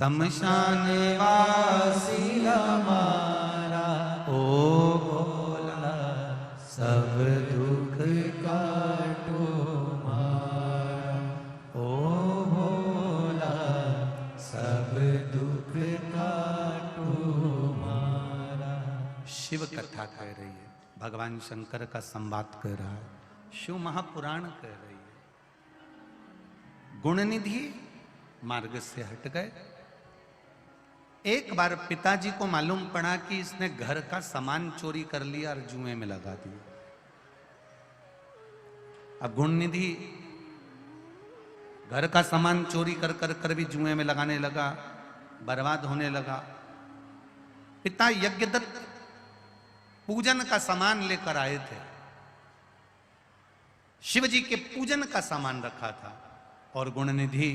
शमशान वासी हमारा ओ भोला, सब दुख काटो मारा। ओ भोला, सब दुख काटो मारा। शिव कथा कह रही है, भगवान शंकर का संवाद कर रहा है, शिव महापुराण कह रही है। गुणनिधि मार्ग से हट गए। एक बार पिताजी को मालूम पड़ा कि इसने घर का सामान चोरी कर लिया और जुए में लगा दिया। अब गुणनिधि घर का सामान चोरी कर कर कर भी जुए में लगाने लगा, बर्बाद होने लगा। पिता यज्ञदत्त पूजन का सामान लेकर आए थे, शिवजी के पूजन का सामान रखा था, और गुणनिधि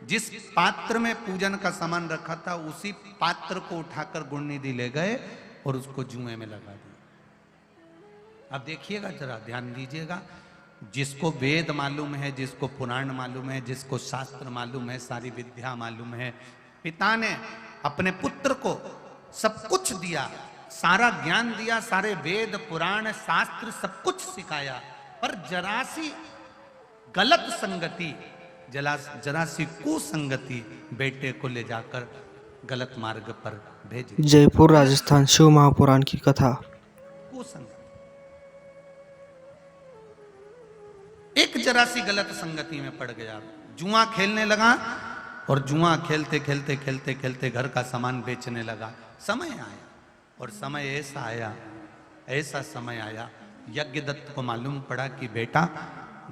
जिस पात्र में पूजन का सामान रखा था उसी पात्र को उठाकर गुणनिधि ले गए और उसको जुए में लगा दिया। अब देखिएगा, जरा ध्यान दीजिएगा, जिसको वेद मालूम है, जिसको पुराण मालूम है, जिसको शास्त्र मालूम है, सारी विद्या मालूम है, पिता ने अपने पुत्र को सब कुछ दिया, सारा ज्ञान दिया, सारे वेद पुराण शास्त्र सब कुछ सिखाया, पर जरा सी गलत संगति, जरा सी कुसंगति बेटे को ले जाकर गलत मार्ग पर भेज। जयपुर राजस्थान शिव महापुराण की कथा। कुसंगति, एक जरा सी गलत संगति में पड़ गया, जुआ खेलने लगा और जुआ खेलते खेलते खेलते खेलते घर का सामान बेचने लगा। समय आया, और समय ऐसा आया, ऐसा समय आया, यज्ञदत्त को मालूम पड़ा कि बेटा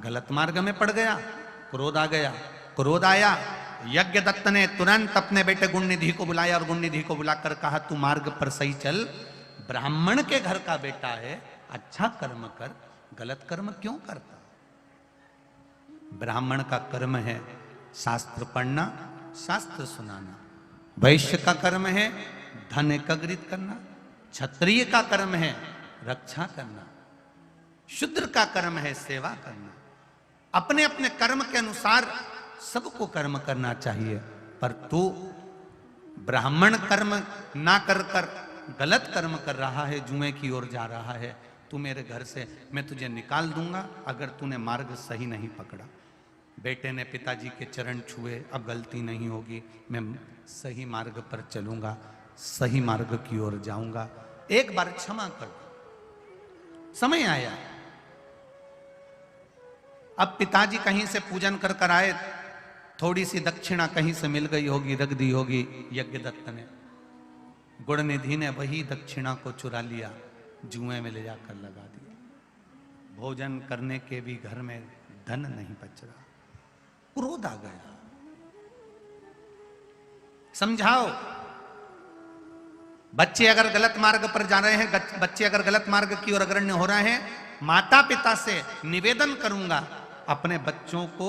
गलत मार्ग में पड़ गया। क्रोध आ गया, क्रोध आया, यज्ञदत्त ने तुरंत अपने बेटे गुणनिधि को बुलाया और गुणनिधि को बुलाकर कहा, तू मार्ग पर सही चल, ब्राह्मण के घर का बेटा है, अच्छा कर्म कर, गलत कर्म क्यों करता? ब्राह्मण का कर्म है शास्त्र पढ़ना, शास्त्र सुनाना, वैश्य का कर्म है धन एकत्रित करना, क्षत्रिय का कर्म है रक्षा करना, शूद्र का कर्म है सेवा करना। अपने अपने कर्म के अनुसार सबको कर्म करना चाहिए, पर तू ब्राह्मण कर्म ना कर कर गलत कर्म कर रहा है, जुए की ओर जा रहा है, तू मेरे घर से, मैं तुझे निकाल दूंगा अगर तूने मार्ग सही नहीं पकड़ा। बेटे ने पिताजी के चरण छुए, अब गलती नहीं होगी, मैं सही मार्ग पर चलूंगा, सही मार्ग की ओर जाऊंगा, एक बार क्षमा कर। समय आया, अब पिताजी कहीं से पूजन कर कर आए, थोड़ी सी दक्षिणा कहीं से मिल गई होगी, रख दी होगी यज्ञदत्त ने। गुणनिधि ने वही दक्षिणा को चुरा लिया, जुए में ले जाकर लगा दिया। भोजन करने के भी घर में धन नहीं बच रहा, क्रोध आ गया। समझाओ, बच्चे अगर गलत मार्ग पर जा रहे हैं, बच्चे अगर गलत मार्ग की ओर अग्रसर हो रहे हैं, माता पिता से निवेदन करूंगा, अपने बच्चों को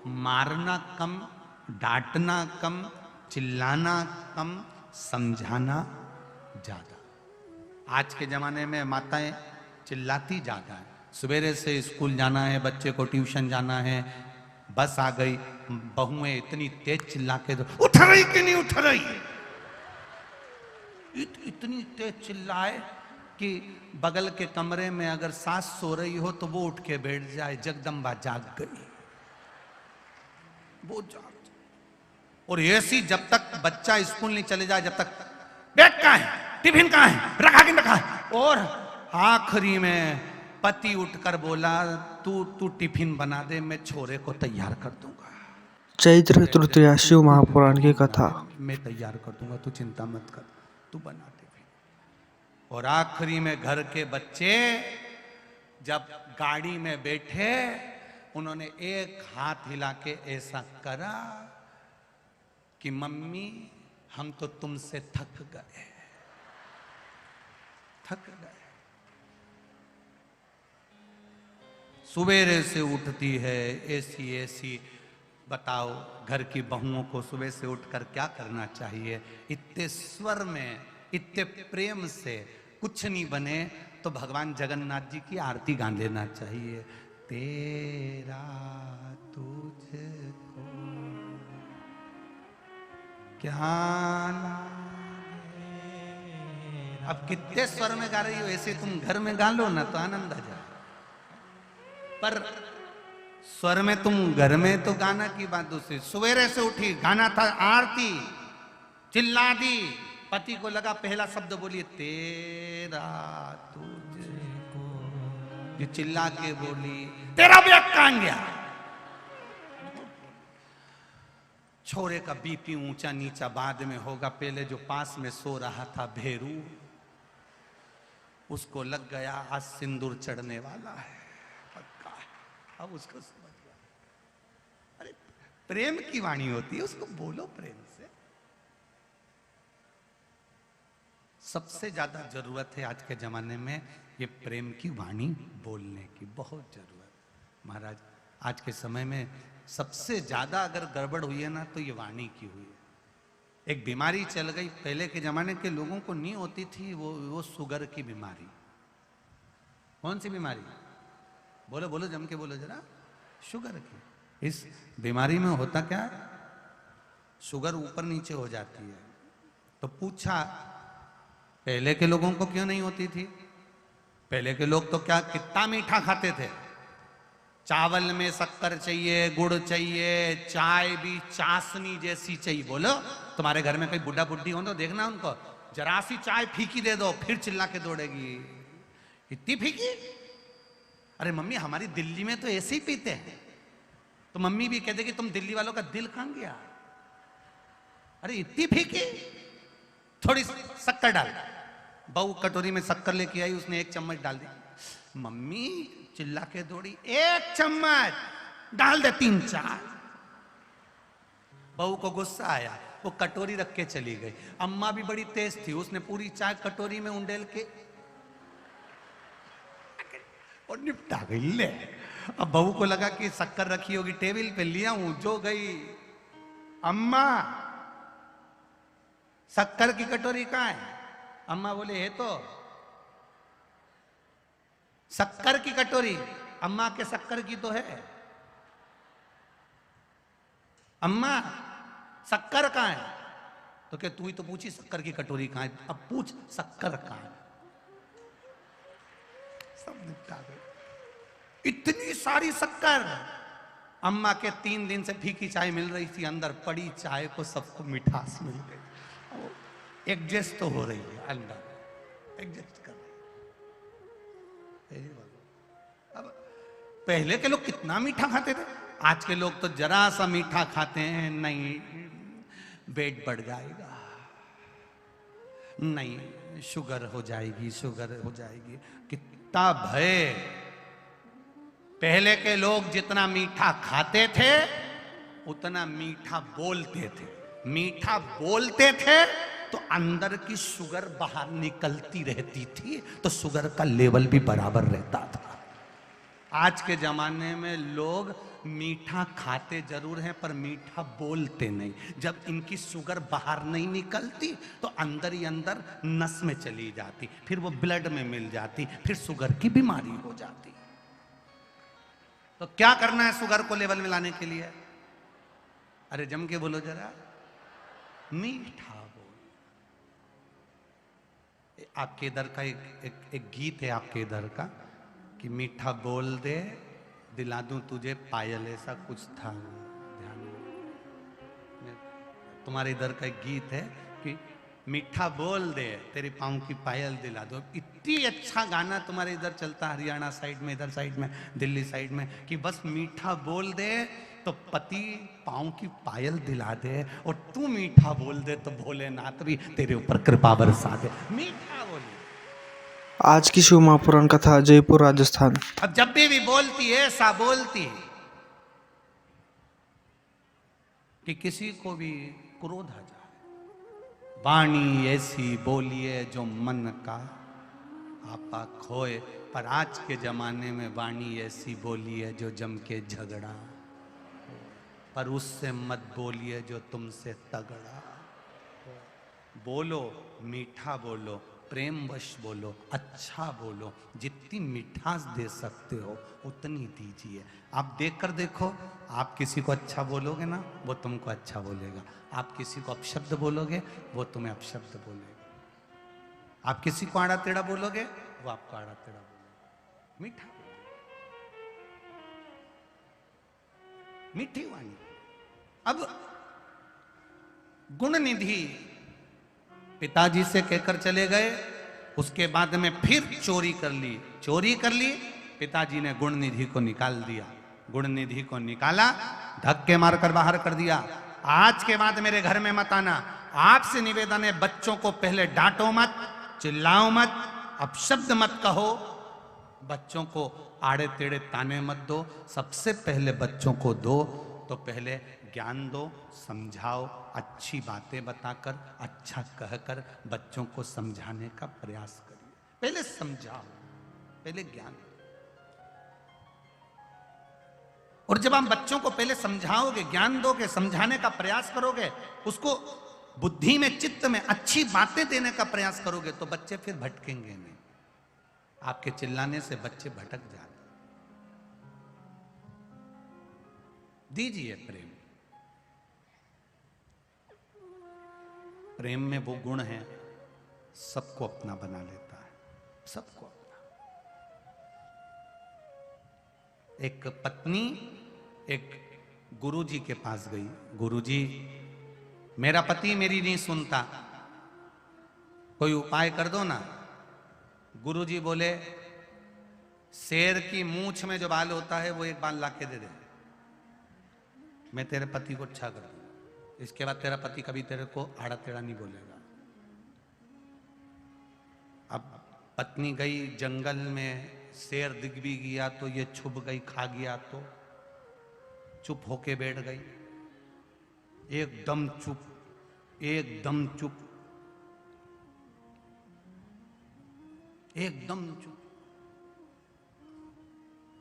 मारना कम, डांटना कम, चिल्लाना कम, समझाना ज्यादा। आज के जमाने में माताएं चिल्लाती ज्यादा है। सवेरे से स्कूल जाना है, बच्चे को ट्यूशन जाना है, बस आ गई, बहुएं इतनी तेज चिल्ला के दो, उठ रही कि नहीं उठ रही, इतनी तेज चिल्लाए कि बगल के कमरे में अगर सास सो रही हो तो वो उठ के बैठ जाए, जगदम्बा जाग गई, वो जाग। और ऐसी जब तक बच्चा स्कूल नहीं चले जाए, जब तक बैग कहाँ है, टिफिन कहाँ है, रखा कि रखा है, और आखिरी में पति उठकर बोला, तू टिफिन बना दे, मैं छोरे को तैयार कर दूंगा। चैत्र तृतीया शिव महापुराण की कथा। मैं तैयार कर दूंगा, तू चिंता मत कर, तू बना दे। और आखिरी में घर के बच्चे जब गाड़ी में बैठे, उन्होंने एक हाथ हिला के ऐसा करा कि मम्मी हम तो तुमसे थक गए, थक गए। सवेरे से उठती है ऐसी ऐसी, बताओ घर की बहुओं को सुबह से उठकर क्या करना चाहिए? इतने स्वर में, इतने प्रेम से कुछ नहीं बने तो भगवान जगन्नाथ जी की आरती गा लेना चाहिए। तेरा तुझको क्या अब कितने स्वर में गा रही हो, ऐसे तुम घर में गा लो ना तो आनंद आ जाए, पर स्वर में तुम घर में तो गाना की बात दूसरी। सवेरे से उठी, गाना था आरती, चिल्ला दी, पति को लगा पहला शब्द बोलिए तेरा तुझको, ये चिल्ला के बोली तेरा बैग कहां गया। छोरे का बीपी ऊंचा नीचा बाद में होगा, पहले जो पास में सो रहा था भेरू, उसको लग गया आज सिंदूर चढ़ने वाला है, पक्का है। अब उसको समझ गया, अरे प्रेम की वाणी होती है, उसको बोलो प्रेम से। सबसे ज्यादा जरूरत है आज के जमाने में ये प्रेम की वाणी बोलने की, बहुत जरूरत। महाराज आज के समय में सबसे ज्यादा अगर गड़बड़ हुई है ना तो ये वाणी की हुई है। एक बीमारी चल गई, पहले के जमाने के लोगों को नहीं होती थी, वो शुगर की बीमारी। कौन सी बीमारी? बोलो बोलो, जम के बोलो जरा। शुगर की। इस बीमारी में होता क्या है, शुगर ऊपर नीचे हो जाती है। तो पूछा पहले के लोगों को क्यों नहीं होती थी? पहले के लोग तो क्या कितना मीठा खाते थे, चावल में शक्कर चाहिए, गुड़ चाहिए, चाय भी चाशनी जैसी चाहिए। बोलो तुम्हारे घर में कोई बुढ़ा बुढ़ी हो तो देखना उनको, जरा सी चाय फीकी दे दो फिर चिल्ला के दौड़ेगी, इतनी फीकी। अरे मम्मी हमारी दिल्ली में तो ऐसे ही पीते हैं। तो मम्मी भी कहते कि तुम दिल्ली वालों का दिल कहां गया, अरे इतनी फीकी, थोड़ी शक्कर डाल। बहू कटोरी में शक्कर लेके आई, उसने 1 चम्मच डाल दी, मम्मी चिल्ला के दौड़ी 1 चम्मच डाल दे 3-4। बहू को गुस्सा आया, वो कटोरी रख के चली गई। अम्मा भी बड़ी तेज थी, उसने पूरी चाय कटोरी में उंडेल के और निपटा गई। ले अब बहू को लगा कि शक्कर रखी होगी टेबल पे, लिया हूं, जो गई, अम्मा शक्कर की कटोरी कहां है? अम्मा बोले है तो शक्कर की कटोरी, अम्मा के शक्कर की तो है। अम्मा शक्कर कहां है? तो क्या तू ही तो पूछी शक्कर की कटोरी कहां है, अब पूछ शक्कर कहां है। सब निपटा गए। इतनी सारी शक्कर, अम्मा के 3 दिन से फीकी चाय मिल रही थी, अंदर पड़ी चाय को सबको मिठास मिल गई। एडजस्ट तो हो रही है, अंदर एडजस्ट कर रही है। अब पहले के लोग कितना मीठा खाते थे, आज के लोग तो जरा सा मीठा खाते हैं, नहीं वेट बढ़ जाएगा, नहीं शुगर हो जाएगी, शुगर हो जाएगी। कितना भय। पहले के लोग जितना मीठा खाते थे उतना मीठा बोलते थे। मीठा बोलते थे तो अंदर की शुगर बाहर निकलती रहती थी, तो शुगर का लेवल भी बराबर रहता था। आज के जमाने में लोग मीठा खाते जरूर हैं पर मीठा बोलते नहीं। जब इनकी शुगर बाहर नहीं निकलती तो अंदर ही अंदर नस में चली जाती, फिर वो ब्लड में मिल जाती, फिर शुगर की बीमारी हो जाती। तो क्या करना है शुगर को लेवल में लाने के लिए? अरे जम के बोलो जरा, मीठा बोल। आपके इधर का एक गीत है आपके इधर का कि मीठा बोल दे दिला दूं तुझे पायल, ऐसा कुछ था, ध्यान में। तुम्हारे इधर का एक गीत है कि मीठा बोल दे तेरे पाँव की पायल दिला दो। इतनी अच्छा गाना तुम्हारे इधर चलता, हरियाणा साइड में, इधर साइड में, दिल्ली साइड में, कि बस मीठा बोल दे तो पति पाँव की पायल दिला दे, और तू मीठा बोल दे तो भोलेनाथ भी तेरे ऊपर कृपा बरसा दे। मीठा बोली। आज की शिव महापुराण कथा, जयपुर राजस्थान। अब जब भी बोलती है ऐसा बोलती है कि किसी को भी क्रोध आ जाए। वाणी ऐसी बोलिए जो मन का आपा खोए, पर आज के जमाने में वाणी ऐसी बोलिए जो जम के झगड़ा, पर उससे मत बोलिए जो तुमसे तगड़ा। बोलो मीठा बोलो, प्रेमवश बोलो, अच्छा बोलो, जितनी मिठास दे सकते हो उतनी दीजिए। आप देखकर देखो, आप किसी को अच्छा बोलोगे ना, वो तुमको अच्छा बोलेगा। आप किसी को अपशब्द बोलोगे, वो तुम्हें अपशब्द बोलेगा। आप किसी को आड़ा टेढ़ा बोलोगे, वो आपको आड़ा टेढ़ा बोलेगा। मीठा, मीठी वाणी। अब गुण निधि पिताजी से कहकर चले गए, उसके बाद में फिर चोरी कर ली। पिताजी ने गुण निधि को निकाल दिया, गुण निधि को निकाला, धक्के मारकर बाहर कर दिया। आज के बाद मेरे घर में मत आना। आपसे निवेदन है, बच्चों को पहले डांटो मत, चिल्लाओ मत, अपशब्द मत कहो, बच्चों को आड़े टेढ़े ताने मत दो। सबसे पहले बच्चों को दो तो पहले ज्ञान दो, समझाओ, अच्छी बातें बताकर, अच्छा कहकर बच्चों को समझाने का प्रयास करिए। पहले समझाओ, पहले ज्ञान। और जब हम बच्चों को पहले समझाओगे, ज्ञान दोगे, समझाने का प्रयास करोगे, उसको बुद्धि में, चित्त में अच्छी बातें देने का प्रयास करोगे, तो बच्चे फिर भटकेंगे नहीं। आपके चिल्लाने से बच्चे भटक जाते। दीजिए प्रेम। प्रेम में वो गुण है, सबको अपना बना लेता है, सबको अपना। एक पत्नी एक गुरुजी के पास गई, गुरुजी मेरा पति मेरी नहीं सुनता, कोई उपाय कर दो ना। गुरुजी बोले शेर की मूंछ में जो बाल होता है वो एक बाल लाके दे दे, मैं तेरे पति को अच्छा कर दूंगा। इसके बाद तेरा पति कभी तेरे को आड़ा टेढ़ा नहीं बोलेगा। अब पत्नी गई जंगल में, शेर दिख भी गया तो ये छुप गई, खा गया तो चुप होके बैठ गई, एकदम चुप, एकदम चुप, एकदम चुप।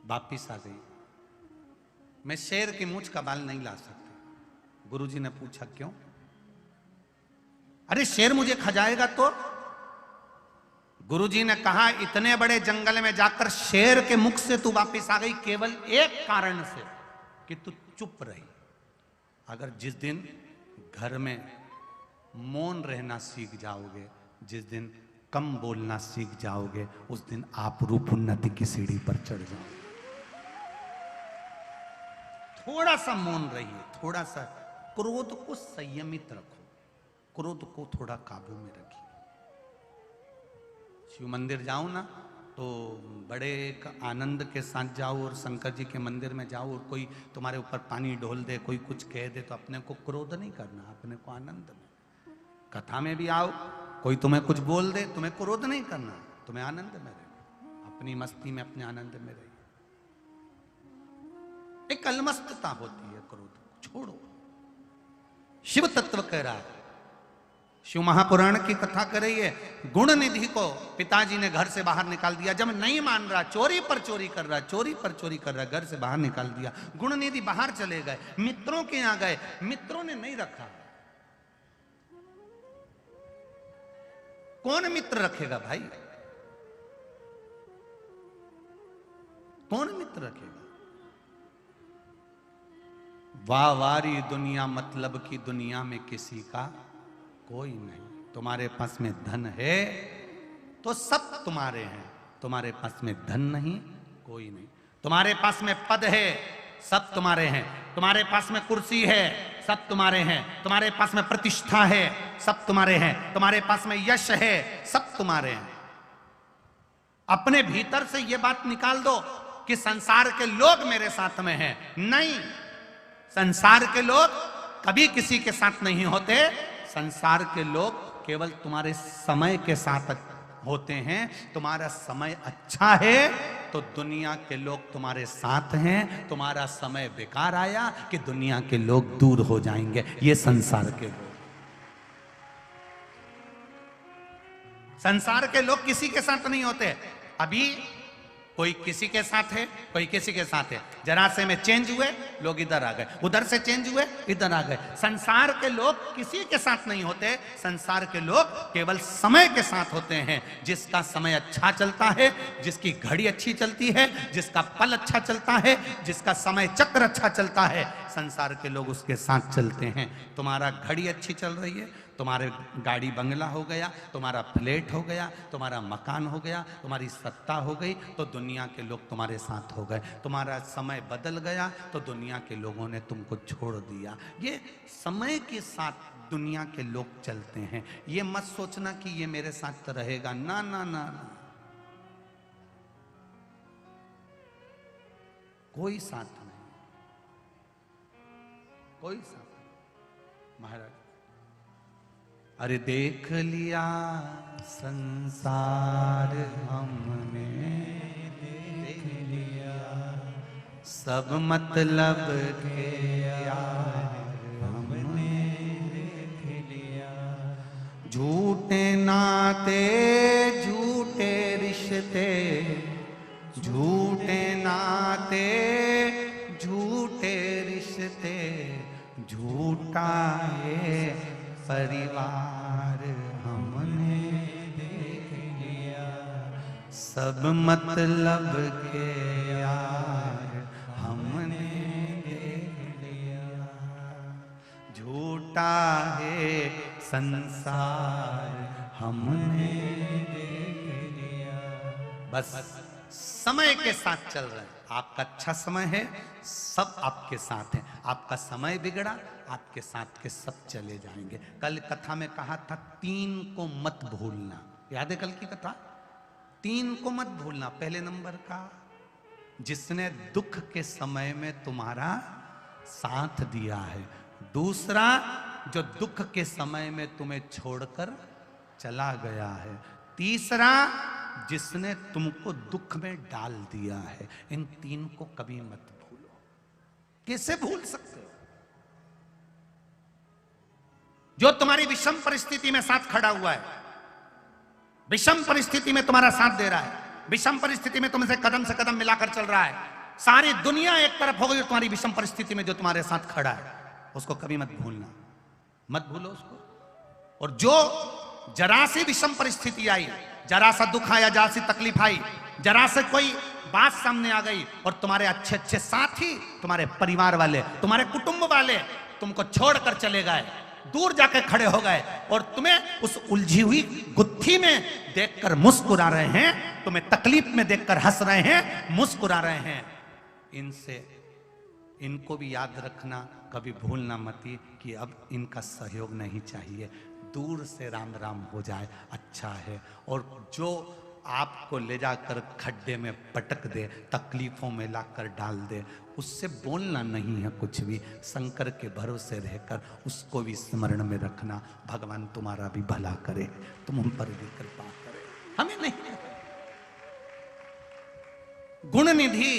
वापिस आ गई, मैं शेर की मूंछ का बाल नहीं ला सकती। गुरुजी ने पूछा क्यों? अरे शेर मुझे खा जाएगा तो? गुरुजी ने कहा इतने बड़े जंगल में जाकर शेर के मुख से तू वापिस आ गई केवल एक कारण से कि तू चुप रही। अगर जिस दिन घर में मौन रहना सीख जाओगे, जिस दिन कम बोलना सीख जाओगे, उस दिन आप रूप उन्नति की सीढ़ी पर चढ़ जाओगे। थोड़ा सा मौन रहिए, थोड़ा सा क्रोध को संयमित रखो, क्रोध को थोड़ा काबू में रखिए। शिव मंदिर जाओ ना तो बड़े आनंद के साथ जाओ, और शंकर जी के मंदिर में जाओ और कोई तुम्हारे ऊपर पानी ढोल दे, कोई कुछ कह दे, तो अपने को क्रोध नहीं करना, अपने को आनंद में। कथा में भी आओ, कोई तुम्हें कुछ बोल दे, तुम्हें क्रोध नहीं करना, तुम्हें आनंद में रहना, अपनी मस्ती में, अपने आनंद में रहिए। एक अलमस्तता होती है, क्रोध छोड़ो। शिव तत्व कह रहा है, शिव महापुराण की कथा कर रही है। गुण निधि को पिताजी ने घर से बाहर निकाल दिया। जब नहीं मान रहा, चोरी पर चोरी कर रहा, चोरी पर चोरी कर रहा, घर से बाहर निकाल दिया। गुण निधि बाहर चले गए, मित्रों के यहां गए, मित्रों ने नहीं रखा। कौन मित्र रखेगा भाई? कौन मित्र रखेगा? वाहवारी दुनिया, मतलब की दुनिया में किसी का कोई नहीं। तुम्हारे पास में धन है तो सब तुम्हारे हैं, तुम्हारे पास में धन नहीं, कोई नहीं। तुम्हारे पास में पद है, सब तुम्हारे हैं। तुम्हारे पास में कुर्सी है, सब तुम्हारे हैं। तुम्हारे पास में प्रतिष्ठा है, सब तुम्हारे हैं। तुम्हारे पास में यश है, सब तुम्हारे हैं। अपने भीतर से यह बात निकाल दो कि संसार के लोग मेरे साथ में हैं। नहीं, संसार के लोग कभी किसी के साथ नहीं होते। संसार के लोग केवल तुम्हारे समय के साथ होते हैं। तुम्हारा समय अच्छा है तो दुनिया के लोग तुम्हारे साथ हैं। तुम्हारा समय बेकार आया कि दुनिया के लोग दूर हो जाएंगे। ये संसार के लोग, संसार के लोग किसी के साथ नहीं होते। अभी कोई किसी के साथ है, कोई किसी के साथ है। जरा से में चेंज हुए, लोग इधर आ गए, उधर से चेंज हुए, इधर आ गए। संसार के लोग किसी के साथ नहीं होते, संसार के लोग केवल समय के साथ होते हैं। जिसका समय अच्छा चलता है, जिसकी घड़ी अच्छी चलती है, जिसका पल अच्छा चलता है, जिसका समय चक्र अच्छा चलता है, संसार के लोग उसके साथ चलते हैं। तुम्हारा घड़ी अच्छी चल रही है, तुम्हारे गाड़ी बंगला हो गया, तुम्हारा फ्लैट हो गया, तुम्हारा मकान हो गया, तुम्हारी सत्ता हो गई, तो दुनिया के लोग तुम्हारे साथ हो गए। तुम्हारा समय बदल गया तो दुनिया के लोगों ने तुमको छोड़ दिया। ये समय के साथ दुनिया के लोग चलते हैं। ये मत सोचना कि ये मेरे साथ रहेगा, ना ना ना ना, कोई साथ नहीं, कोई साथ नहीं। महाराज, अरे देख लिया संसार हमने, देख लिया सब मतलब के यार हमने, देख लिया झूठे नाते झूठे रिश्ते, झूठे नाते झूठे रिश्ते, झूठा है परिवार हमने, देख लिया सब मतलब के यार हमने, देख लिया झूठा है संसार हमने, देख लिया। बस समय के साथ चल रहे हैं। आपका अच्छा समय है, सब आपके साथ हैं। आपका समय बिगड़ा, आपके साथ के सब चले जाएंगे। कल कथा में कहा था 3 को मत भूलना, याद है कल की कथा? 3 को मत भूलना। पहले नंबर का, जिसने दुख के समय में तुम्हारा साथ दिया है। दूसरा, जो दुख के समय में तुम्हें छोड़कर चला गया है। तीसरा, जिसने तुमको दुख में डाल दिया है। इन 3 को कभी मत भूलो। कैसे भूल सकते हो? जो तुम्हारी विषम परिस्थिति में साथ खड़ा हुआ है, विषम परिस्थिति में तुम्हारा साथ दे रहा है, विषम परिस्थिति में तुमसे कदम से कदम मिलाकर चल रहा है। सारी दुनिया एक तरफ हो गई तुम्हारी विषम परिस्थिति में, जो तुम्हारे साथ खड़ा है उसको कभी मत भूलना, मत भूलो उसको। और जो जरा सी विषम परिस्थिति आई, जरा सा दुख आया, जरा सी तकलीफ आई, जरा से कोई बात सामने आ गई और तुम्हारे अच्छे अच्छे साथी, तुम्हारे परिवार वाले, तुम्हारे कुटुंब वाले तुमको छोड़कर चले गए, दूर जाकर खड़े हो गए और तुम्हें उस उलझी हुई गुत्थी में देखकर मुस्कुरा रहे हैं, तुम्हें तकलीफ में देखकर हंस रहे हैं, मुस्कुरा रहे हैं। इनको भी याद रखना, कभी भूलना मत कि अब इनका सहयोग नहीं चाहिए। दूर से राम राम हो जाए अच्छा है। और जो आपको ले जाकर खड्डे में पटक दे, तकलीफों में लाकर डाल दे, उससे बोलना नहीं है कुछ भी। शंकर के भरोसे रहकर उसको भी स्मरण में रखना। भगवान तुम्हारा भी भला करे, तुम उन पर भी कृपा करे, हमें नहीं। गुण निधि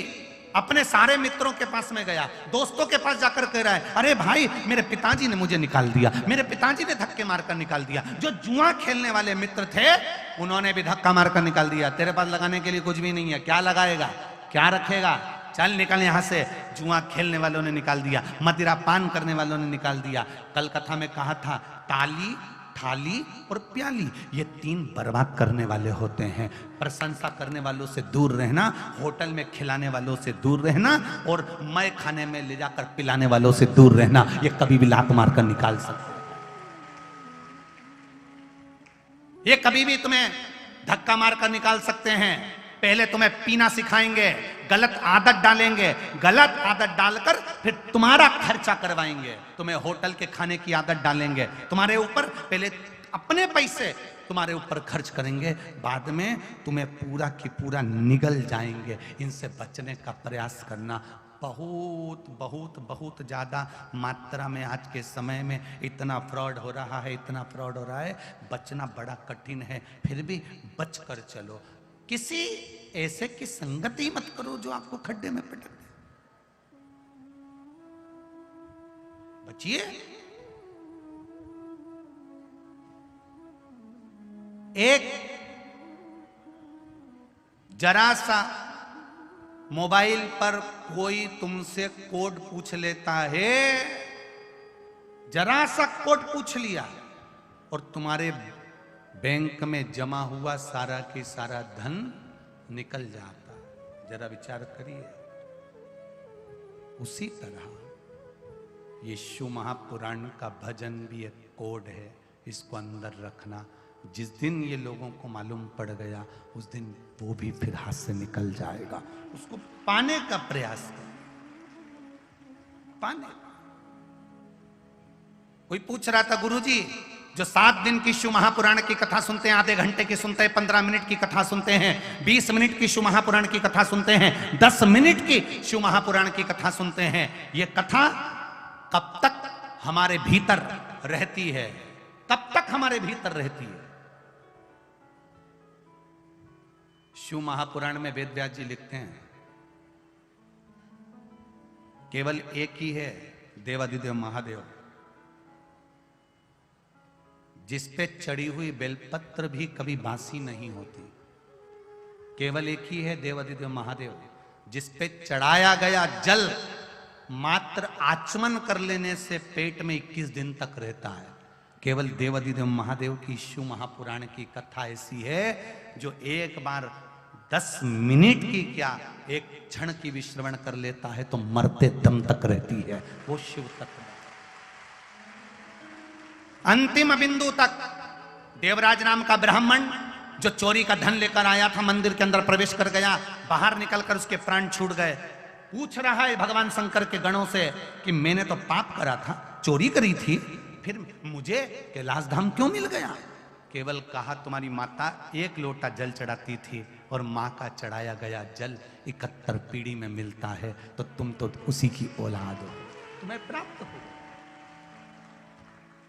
अपने सारे मित्रों के पास में गया, दोस्तों के पास जाकर कह रहा है, अरे भाई मेरे पिताजी ने मुझे निकाल दिया, मेरे पिताजी ने धक्के मारकर निकाल दिया। जो जुआ खेलने वाले मित्र थे उन्होंने भी धक्का मारकर निकाल दिया। तेरे पास लगाने के लिए कुछ भी नहीं है, क्या लगाएगा, क्या रखेगा, चल निकल यहां से। जुआ खेलने वालों ने निकाल दिया, मदिरा पान करने वालों ने निकाल दिया। कल कथा में कहा था, ताली, थाली और प्याली, ये 3 बर्बाद करने वाले होते हैं। प्रशंसा करने वालों से दूर रहना, होटल में खिलाने वालों से दूर रहना और मैं खाने में ले जाकर पिलाने वालों से दूर रहना। ये कभी भी लात मारकर निकाल सकते हैं, ये कभी भी तुम्हें धक्का मारकर निकाल सकते हैं। पहले तुम्हें पीना सिखाएंगे, गलत आदत डालेंगे, गलत आदत डालकर फिर तुम्हारा खर्चा करवाएंगे, तुम्हें होटल के खाने की आदत डालेंगे, तुम्हारे ऊपर पहले अपने पैसे तुम्हारे ऊपर खर्च करेंगे, बाद में तुम्हें पूरा की पूरा निगल जाएंगे। इनसे बचने का प्रयास करना। बहुत बहुत बहुत ज़्यादा मात्रा में आज के समय में इतना फ्रॉड हो रहा है, इतना फ्रॉड हो रहा है, बचना बड़ा कठिन है। फिर भी बच कर चलो। किसी ऐसे की संगति मत करो जो आपको खड्डे में पटक दे। बचिए। एक जरा सा मोबाइल पर कोई तुमसे कोड पूछ लेता है, जरा सा कोड पूछ लिया और तुम्हारे बैंक में जमा हुआ सारा की सारा धन निकल जाता। जरा विचार करिए। उसी तरह ये शिव महापुराण का भजन भी एक कोड है, इसको अंदर रखना। जिस दिन ये लोगों को मालूम पड़ गया, उस दिन वो भी फिर हाथ से निकल जाएगा। उसको पाने का प्रयास कर, पाने। कोई पूछ रहा था, गुरुजी जो 7 दिन की शिव महापुराण की कथा सुनते हैं, आधे घंटे की सुनते हैं, 15 मिनट की कथा सुनते हैं, 20 मिनट की शिव महापुराण की कथा सुनते हैं, 10 मिनट की शिव महापुराण की कथा सुनते हैं, ये कथा कब तक हमारे भीतर रहती है? कब तक हमारे भीतर रहती है? शिव महापुराण में वेद व्यास जी लिखते हैं, केवल एक ही है देवादिदेव महादेव, जिस पे चढ़ी हुई बेलपत्र भी कभी बासी नहीं होती। केवल एक ही है देवादिदेव महादेव, जिस पे चढ़ाया गया जल मात्र आचमन कर लेने से पेट में 21 दिन तक रहता है। केवल देवादिदेव महादेव की शिव महापुराण की कथा ऐसी है जो एक बार 10 मिनट की क्या, एक क्षण की भी श्रवण कर लेता है तो मरते दम तक रहती है। वो शिव तत्व अंतिम बिंदु तक। देवराज नाम का ब्राह्मण जो चोरी का धन लेकर आया था, मंदिर के अंदर प्रवेश कर गया, बाहर निकलकर उसके प्राण छूट गए। पूछ रहा है भगवान शंकर के गणों से कि मैंने तो पाप करा था, चोरी करी थी, फिर मुझे कैलाश धाम क्यों मिल गया? केवल कहा तुम्हारी माता 1 लोटा जल चढ़ाती थी और माँ का चढ़ाया गया जल 71 पीढ़ी में मिलता है, तो तुम तो उसी की औलाद हो, तुम्हें प्राप्त हो।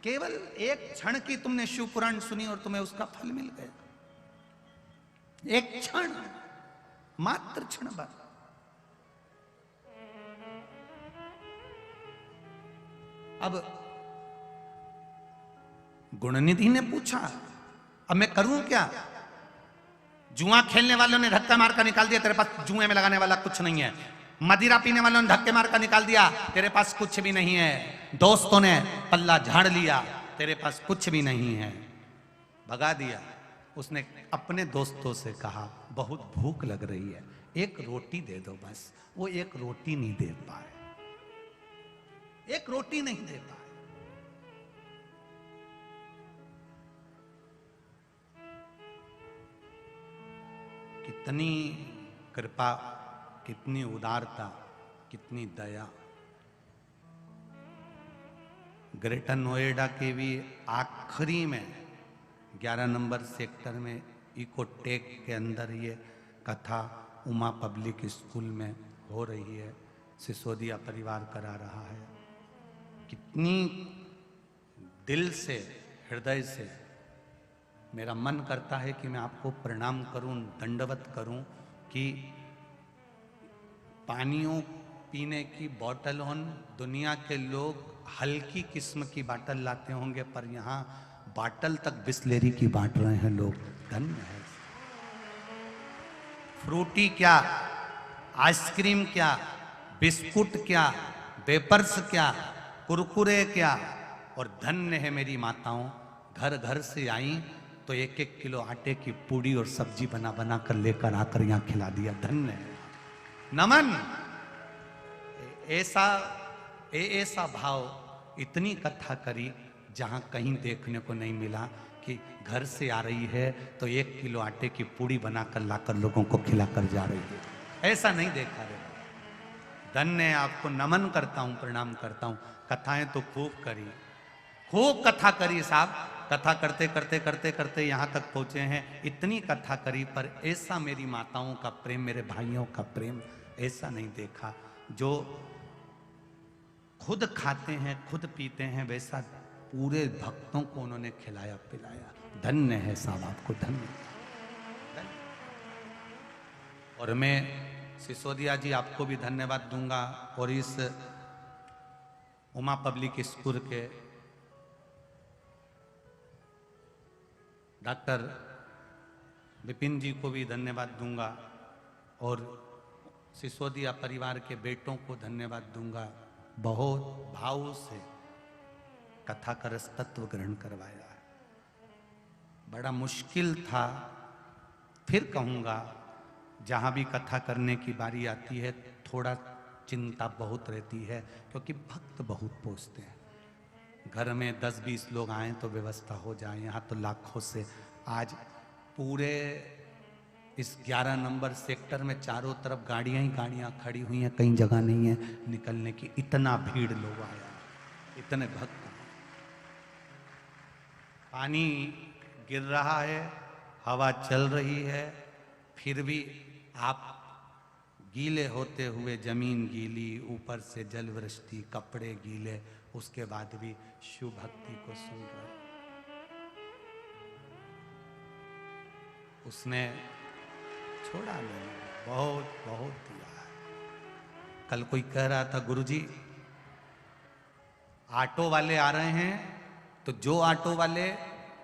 केवल एक क्षण की तुमने शिव पुराण सुनी और तुम्हें उसका फल मिल गया। एक क्षण, मात्र क्षण भर। अब गुणनिधि ने पूछा, अब मैं करूं क्या? जुआ खेलने वालों ने धक्का मार कर निकाल दिया, तेरे पास जुए में लगाने वाला कुछ नहीं है। मदिरा पीने वालों ने धक्के मार कर निकाल दिया, तेरे पास कुछ भी नहीं है। दोस्तों ने पल्ला झाड़ लिया, तेरे पास कुछ भी नहीं है, भगा दिया। उसने अपने दोस्तों से कहा, बहुत भूख लग रही है, एक रोटी दे दो बस। वो एक रोटी नहीं दे पाए, एक रोटी नहीं दे पाए। कितनी कृपा, कितनी उदारता, कितनी दया। ग्रेटर नोएडा के भी आखिरी में 11 नंबर सेक्टर में इकोटेक के अंदर ये कथा उमा पब्लिक स्कूल में हो रही है। सिसोदिया परिवार करा रहा है। कितनी दिल से, हृदय से मेरा मन करता है कि मैं आपको प्रणाम करूं, दंडवत करूं कि पानियों पीने की बोतल हो, दुनिया के लोग हल्की किस्म की बाटल लाते होंगे, पर यहाँ बाटल तक बिस्लेरी की बांट रहे हैं लोग। धन्य है। फ्रूटी क्या, आइसक्रीम क्या, बिस्कुट क्या, वेपर्स क्या, कुरकुरे क्या, और धन्य है मेरी माताओं, घर घर से आई तो 1-1 किलो आटे की पूड़ी और सब्जी बना बना कर लेकर आकर यहाँ खिला दिया। धन्य है, नमन। ऐसा भाव, इतनी कथा करी जहां कहीं देखने को नहीं मिला कि घर से आ रही है तो 1 किलो आटे की पूड़ी बनाकर लाकर लोगों को खिलाकर जा रही है। ऐसा नहीं देखा रे। धन्य है, आपको नमन करता हूं, प्रणाम करता हूं। कथाएं तो खूब करी, खूब कथा करी साहब। कथा करते करते करते करते यहाँ तक पहुंचे हैं। इतनी कथा करी, पर ऐसा मेरी माताओं का प्रेम, मेरे भाइयों का प्रेम ऐसा नहीं देखा। जो खुद खाते हैं, खुद पीते हैं, वैसा पूरे भक्तों को उन्होंने खिलाया पिलाया। धन्य है साहब, आपको धन्य। और मैं सिसोदिया जी आपको भी धन्यवाद दूंगा, और इस उमा पब्लिक स्कूल के डॉक्टर विपिन जी को भी धन्यवाद दूंगा, और सिसोदिया परिवार के बेटों को धन्यवाद दूंगा, बहुत भाव से कथा का रस तत्व ग्रहण करवाया है। बड़ा मुश्किल था, फिर कहूंगा, जहां भी कथा करने की बारी आती है थोड़ा चिंता बहुत रहती है, क्योंकि भक्त बहुत पहुंचते हैं। घर में 10-20 लोग आए तो व्यवस्था हो जाए, यहाँ तो लाखों से। आज पूरे इस 11 नंबर सेक्टर में चारों तरफ गाड़ियां ही गाड़ियां खड़ी हुई हैं, कहीं जगह नहीं है निकलने की, इतना भीड़ लोग आया, इतने भक्त। पानी गिर रहा है, हवा चल रही है, फिर भी आप गीले होते हुए, जमीन गीली, ऊपर से जल वृष्टि, कपड़े गीले, उसके बाद भी शिव भक्ति को सुन रहे। उसने छोड़ा नहीं, बहुत बहुत दिया है। कल कोई कह रहा था, गुरुजी ऑटो वाले आ रहे हैं, तो जो ऑटो वाले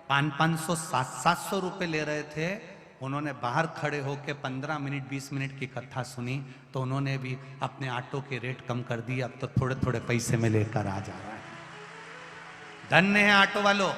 500-500, 700 रुपए ले रहे थे, उन्होंने बाहर खड़े होकर 15 मिनट 20 मिनट की कथा सुनी, तो उन्होंने भी अपने ऑटो के रेट कम कर दिए, अब तो थोड़े थोड़े पैसे में लेकर आ जा रहा है। धन्य है ऑटो वालों,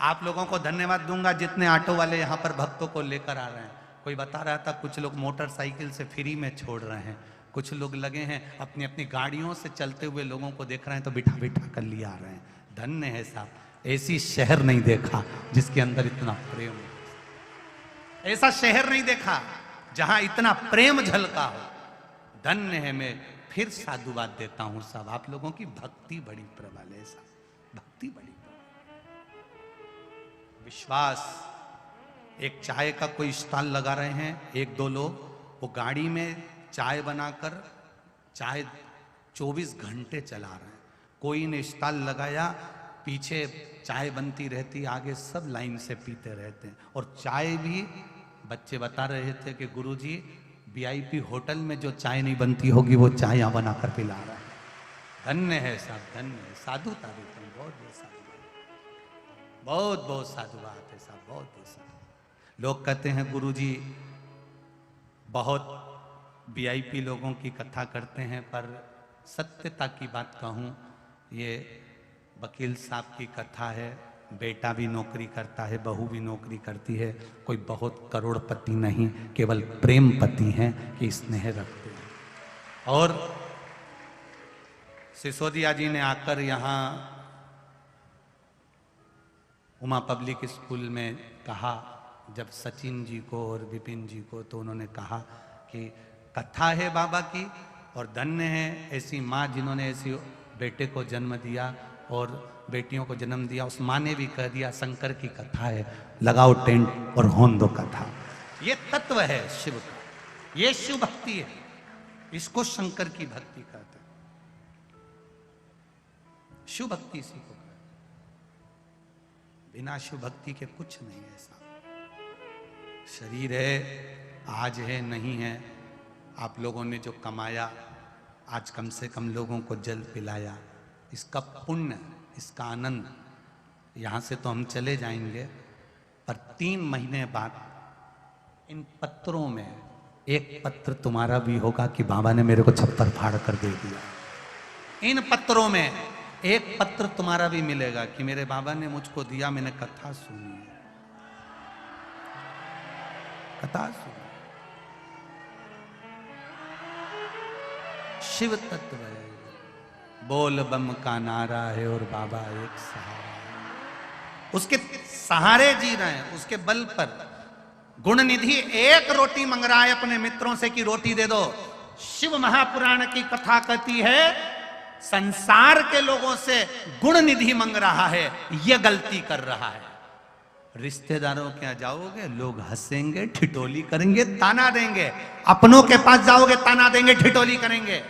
आप लोगों को धन्यवाद दूंगा जितने ऑटो वाले यहाँ पर भक्तों को लेकर आ रहे हैं। कोई बता रहा था कुछ लोग मोटरसाइकिल से फ्री में छोड़ रहे हैं, कुछ लोग लगे हैं अपनी अपनी गाड़ियों से चलते हुए लोगों को देख रहे हैं तो बिठा बिठा कर लिए आ रहे हैं। धन्य है साहब, ऐसी शहर नहीं देखा जिसके अंदर इतना प्रेम, ऐसा शहर नहीं देखा जहां इतना प्रेम झलका हो। धन्य है। मैं फिर साधुवाद देता हूं साहब, आप लोगों की भक्ति बड़ी प्रबल है साहब, भक्ति बड़ी प्रबल। विश्वास। एक चाय का कोई स्टॉल लगा रहे हैं, 1-2 लोग, वो गाड़ी में चाय बनाकर चाय 24 घंटे चला रहे हैं। कोई ने स्टॉल लगाया, पीछे चाय बनती रहती, आगे सब लाइन से पीते रहते हैं। और चाय भी बच्चे बता रहे थे कि गुरुजी वीआईपी होटल में जो चाय नहीं बनती होगी वो चाय यहाँ बनाकर पिला रहा है। धन्य है साहब, धन्य है। साधु तारीफ, बहुत बहुत साधु, बहुत बहुत साधुवाद है साहब, बहुत बहुत साधु। लोग कहते हैं गुरुजी बहुत वीआईपी लोगों की कथा करते हैं, पर सत्यता की बात कहूँ, ये वकील साहब की कथा है। बेटा भी नौकरी करता है, बहू भी नौकरी करती है, कोई बहुत करोड़पति नहीं, केवल प्रेम पति हैं कि स्नेह रखते हैं। और सिसोदिया जी ने आकर यहाँ उमा पब्लिक स्कूल में कहा, जब सचिन जी को और विपिन जी को, तो उन्होंने कहा कि कथा है बाबा की, और धन्य है ऐसी माँ जिन्होंने ऐसी बेटे को जन्म दिया और बेटियों को जन्म दिया। उस माँ ने भी कह दिया शंकर की कथा है, लगाओ टेंट और होन दो कथा। ये तत्व है शिव का, ये शिव भक्ति है, इसको शंकर की भक्ति कहते हैं। शिव भक्ति इसी को कहते हैं, बिना शिव भक्ति के कुछ नहीं है। ऐसा शरीर है, आज है नहीं है, आप लोगों ने जो कमाया, आज कम से कम लोगों को जल पिलाया, इसका पुण्य, इसका आनंद, यहाँ से तो हम चले जाएंगे, पर 3 महीने बाद इन पत्रों में एक पत्र तुम्हारा भी होगा कि बाबा ने मेरे को छप्पर फाड़ कर दे दिया। इन पत्रों में एक पत्र तुम्हारा भी मिलेगा कि मेरे बाबा ने मुझको दिया, मैंने कथा सुनी है, कथा सुनी। शिव तत्व है, बोल बम का नारा है और बाबा एक सहारा है। उसके सहारे जी रहे हैं, उसके बल पर। गुण निधि एक रोटी मंग रहा है अपने मित्रों से कि रोटी दे दो। शिव महापुराण की कथा कहती है संसार के लोगों से गुण निधि मंग रहा है, यह गलती कर रहा है। रिश्तेदारों के यहाँ जाओगे, लोग हंसेंगे, ठिठोली करेंगे, ताना देंगे। अपनों के पास जाओगे, ताना देंगे, ठिठोली करेंगे।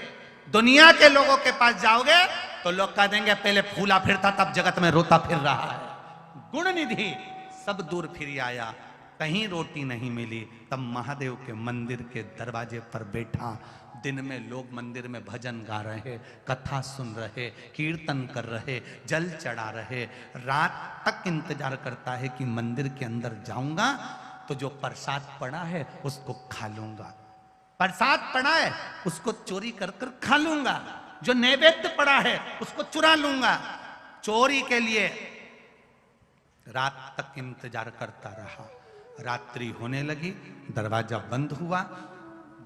दुनिया के लोगों के पास जाओगे तो लोग कह देंगे पहले फूला फिरता तब जगत में रोता फिर रहा है। गुण निधि सब दूर फिर आया, कहीं रोटी नहीं मिली, तब महादेव के मंदिर के दरवाजे पर बैठा। दिन में लोग मंदिर में भजन गा रहे, कथा सुन रहे, कीर्तन कर रहे, जल चढ़ा रहे। रात तक इंतजार करता है कि मंदिर के अंदर जाऊंगा तो जो प्रसाद पड़ा है उसको खा लूंगा। प्रसाद पड़ा है उसको चोरी कर कर खा लूंगा, जो नैवेद्य पड़ा है उसको चुरा लूंगा। चोरी के लिए रात तक इंतजार करता रहा। रात्रि होने लगी, दरवाजा बंद हुआ,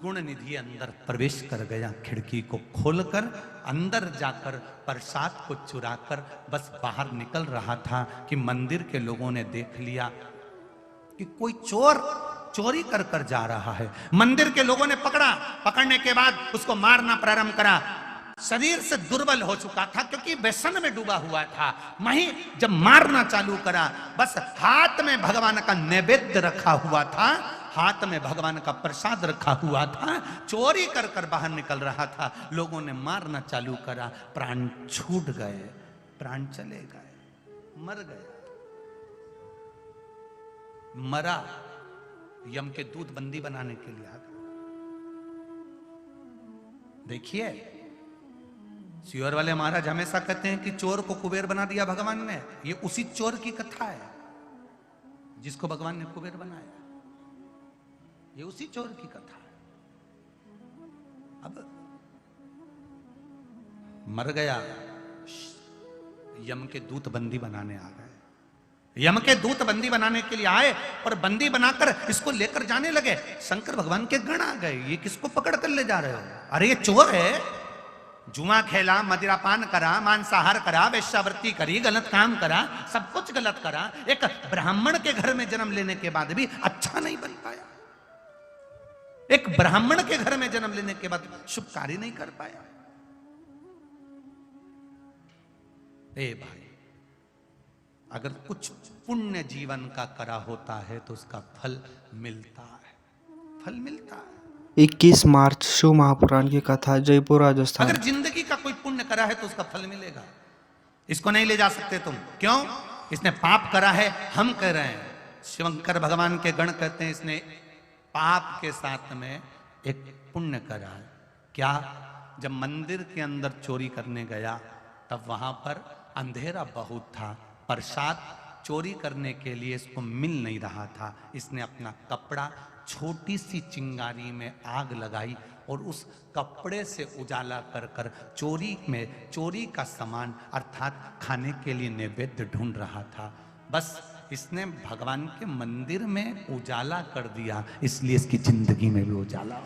गुण निधि अंदर प्रवेश कर गया, खिड़की को खोलकर अंदर जाकर प्रसाद को चुराकर बस बाहर निकल रहा था कि मंदिर के लोगों ने देख लिया कि कोई चोर चोरी कर कर जा रहा है। मंदिर के लोगों ने पकड़ा, पकड़ने के बाद उसको मारना प्रारंभ करा। शरीर से दुर्बल हो चुका था क्योंकि व्यसन में डूबा हुआ था। वहीं जब मारना चालू करा, बस हाथ में भगवान का नैवेद्य रखा हुआ था, हाथ में भगवान का प्रसाद रखा हुआ था, चोरी कर कर बाहर निकल रहा था। लोगों ने मारना चालू करा, प्राण छूट गए, प्राण चले गए, मर गया। मरा, यम के दूत बंदी बनाने के लिए आ गए। देखिए, सियोर वाले महाराज हमेशा कहते हैं कि चोर को कुबेर बना दिया भगवान ने। ये उसी चोर की कथा है जिसको भगवान ने कुबेर बनाया। ये उसी चोर की कथा है। अब मर गया, यम के दूत बंदी बनाने आ गए। यम के दूत बंदी बनाने के लिए आए और बंदी बनाकर इसको लेकर जाने लगे। शंकर भगवान के गण आ गए, ये किसको पकड़ कर ले जा रहे हो? अरे ये चोर है, जुआ खेला, मदिरापान करा, मांसाहार करा, वेश्यावृत्ति करी, गलत काम करा, सब कुछ गलत करा। एक ब्राह्मण के घर में जन्म लेने के बाद भी अच्छा नहीं बन पाया। एक ब्राह्मण के घर में जन्म लेने के बाद शुभ कार्य नहीं कर पाया। ए भाई, अगर कुछ पुण्य जीवन का करा होता है तो उसका फल मिलता है, फल मिलता है। 21 मार्च शिव महापुराण की कथा, जयपुर राजस्थान। अगर जिंदगी का कोई पुण्य करा है तो उसका फल मिलेगा। इसको नहीं ले जा सकते तुम। क्यों? इसने पाप करा है, हम कह रहे हैं। शंकर भगवान के गण कहते हैं इसने पाप के साथ में एक पुण्य करा है। क्या? जब मंदिर के अंदर चोरी करने गया तब वहां पर अंधेरा बहुत था, प्रसाद चोरी करने के लिए इसको मिल नहीं रहा था। इसने अपना कपड़ा छोटी सी चिंगारी में आग लगाई और उस कपड़े से उजाला कर कर चोरी का सामान अर्थात खाने के लिए नैवेद्य ढूंढ रहा था। बस इसने भगवान के मंदिर में उजाला कर दिया, इसलिए इसकी जिंदगी में भी उजाला।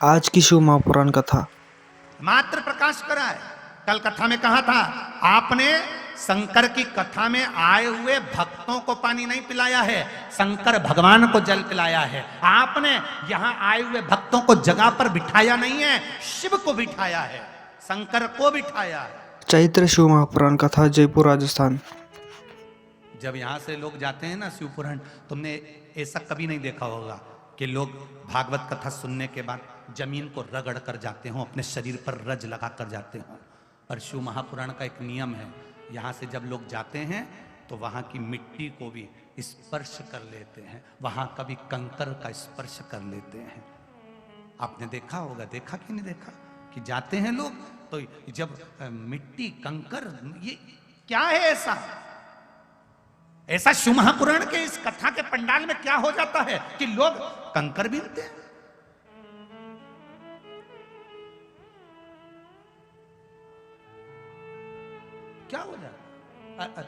आज की शिव महापुराण कथा मात्र प्रकाश करा है। कल कथा में कहा था, आपने शंकर की कथा में आए हुए भक्तों को पानी नहीं पिलाया है, शंकर भगवान को जल पिलाया है। आपने यहां आए हुए भक्तों को जगह पर बिठाया नहीं है, शिव को बिठाया है, शंकर को बिठाया है। चैत्र शिव महापुराण कथा, जयपुर राजस्थान। जब यहां से लोग जाते हैं ना शिवपुराण, तुमने ऐसा कभी नहीं देखा होगा कि लोग भागवत कथा सुनने के बाद जमीन को रगड़ कर जाते हो, अपने शरीर पर रज लगा कर जाते हो। पर शिव महापुराण का एक नियम है, यहाँ से जब लोग जाते हैं तो वहाँ की मिट्टी को भी स्पर्श कर लेते हैं, वहाँ कभी कंकर का स्पर्श कर लेते हैं। आपने देखा होगा, देखा कि नहीं देखा कि जाते हैं लोग तो जब मिट्टी कंकर, ये क्या है ऐसा? ऐसा शिव महापुराण के इस कथा के पंडाल में क्या हो जाता है कि लोग कंकर बीनते हैं? क्या हो जाता?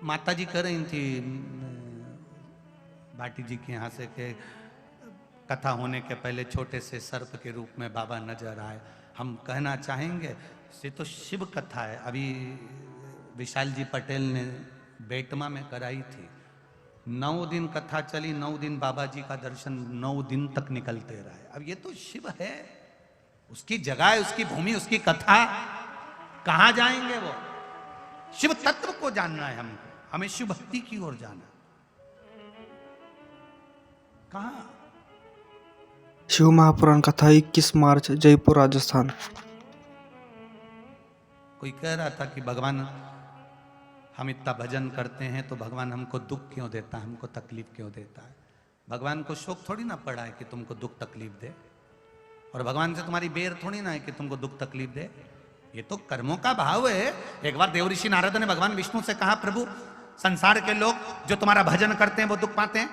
माता जी कह रही थी भाटी जी के यहाँ से कि कथा होने के पहले छोटे से सर्प के रूप में बाबा नजर आए। हम कहना चाहेंगे ये तो शिव कथा है। अभी विशाल जी पटेल ने बेटमा में कराई थी, 9 दिन कथा चली, 9 दिन बाबा जी का दर्शन 9 दिन तक निकलते रहे। अब ये तो शिव है, उसकी जगह, उसकी भूमि, उसकी कथा, कहां जाएंगे? वो शिव तत्व को जानना है हमको, हमें शिव भक्ति की ओर जाना। कहां? शिव महापुराण कथा 21 मार्च, जयपुर राजस्थान। कोई कह रहा था कि भगवान हम इतना भजन करते हैं तो भगवान हमको दुख क्यों देता है, हमको तकलीफ क्यों देता है? भगवान को शौक थोड़ी ना पड़ा है कि तुमको दुख तकलीफ दे, और भगवान से तुम्हारी बेर थोड़ी ना है कि तुमको दुख तकलीफ दे। ये तो कर्मों का भाव है। एक बार देवऋषि नारद ने भगवान विष्णु से कहा, प्रभु संसार के लोग जो तुम्हारा भजन करते हैं वो दुख पाते हैं,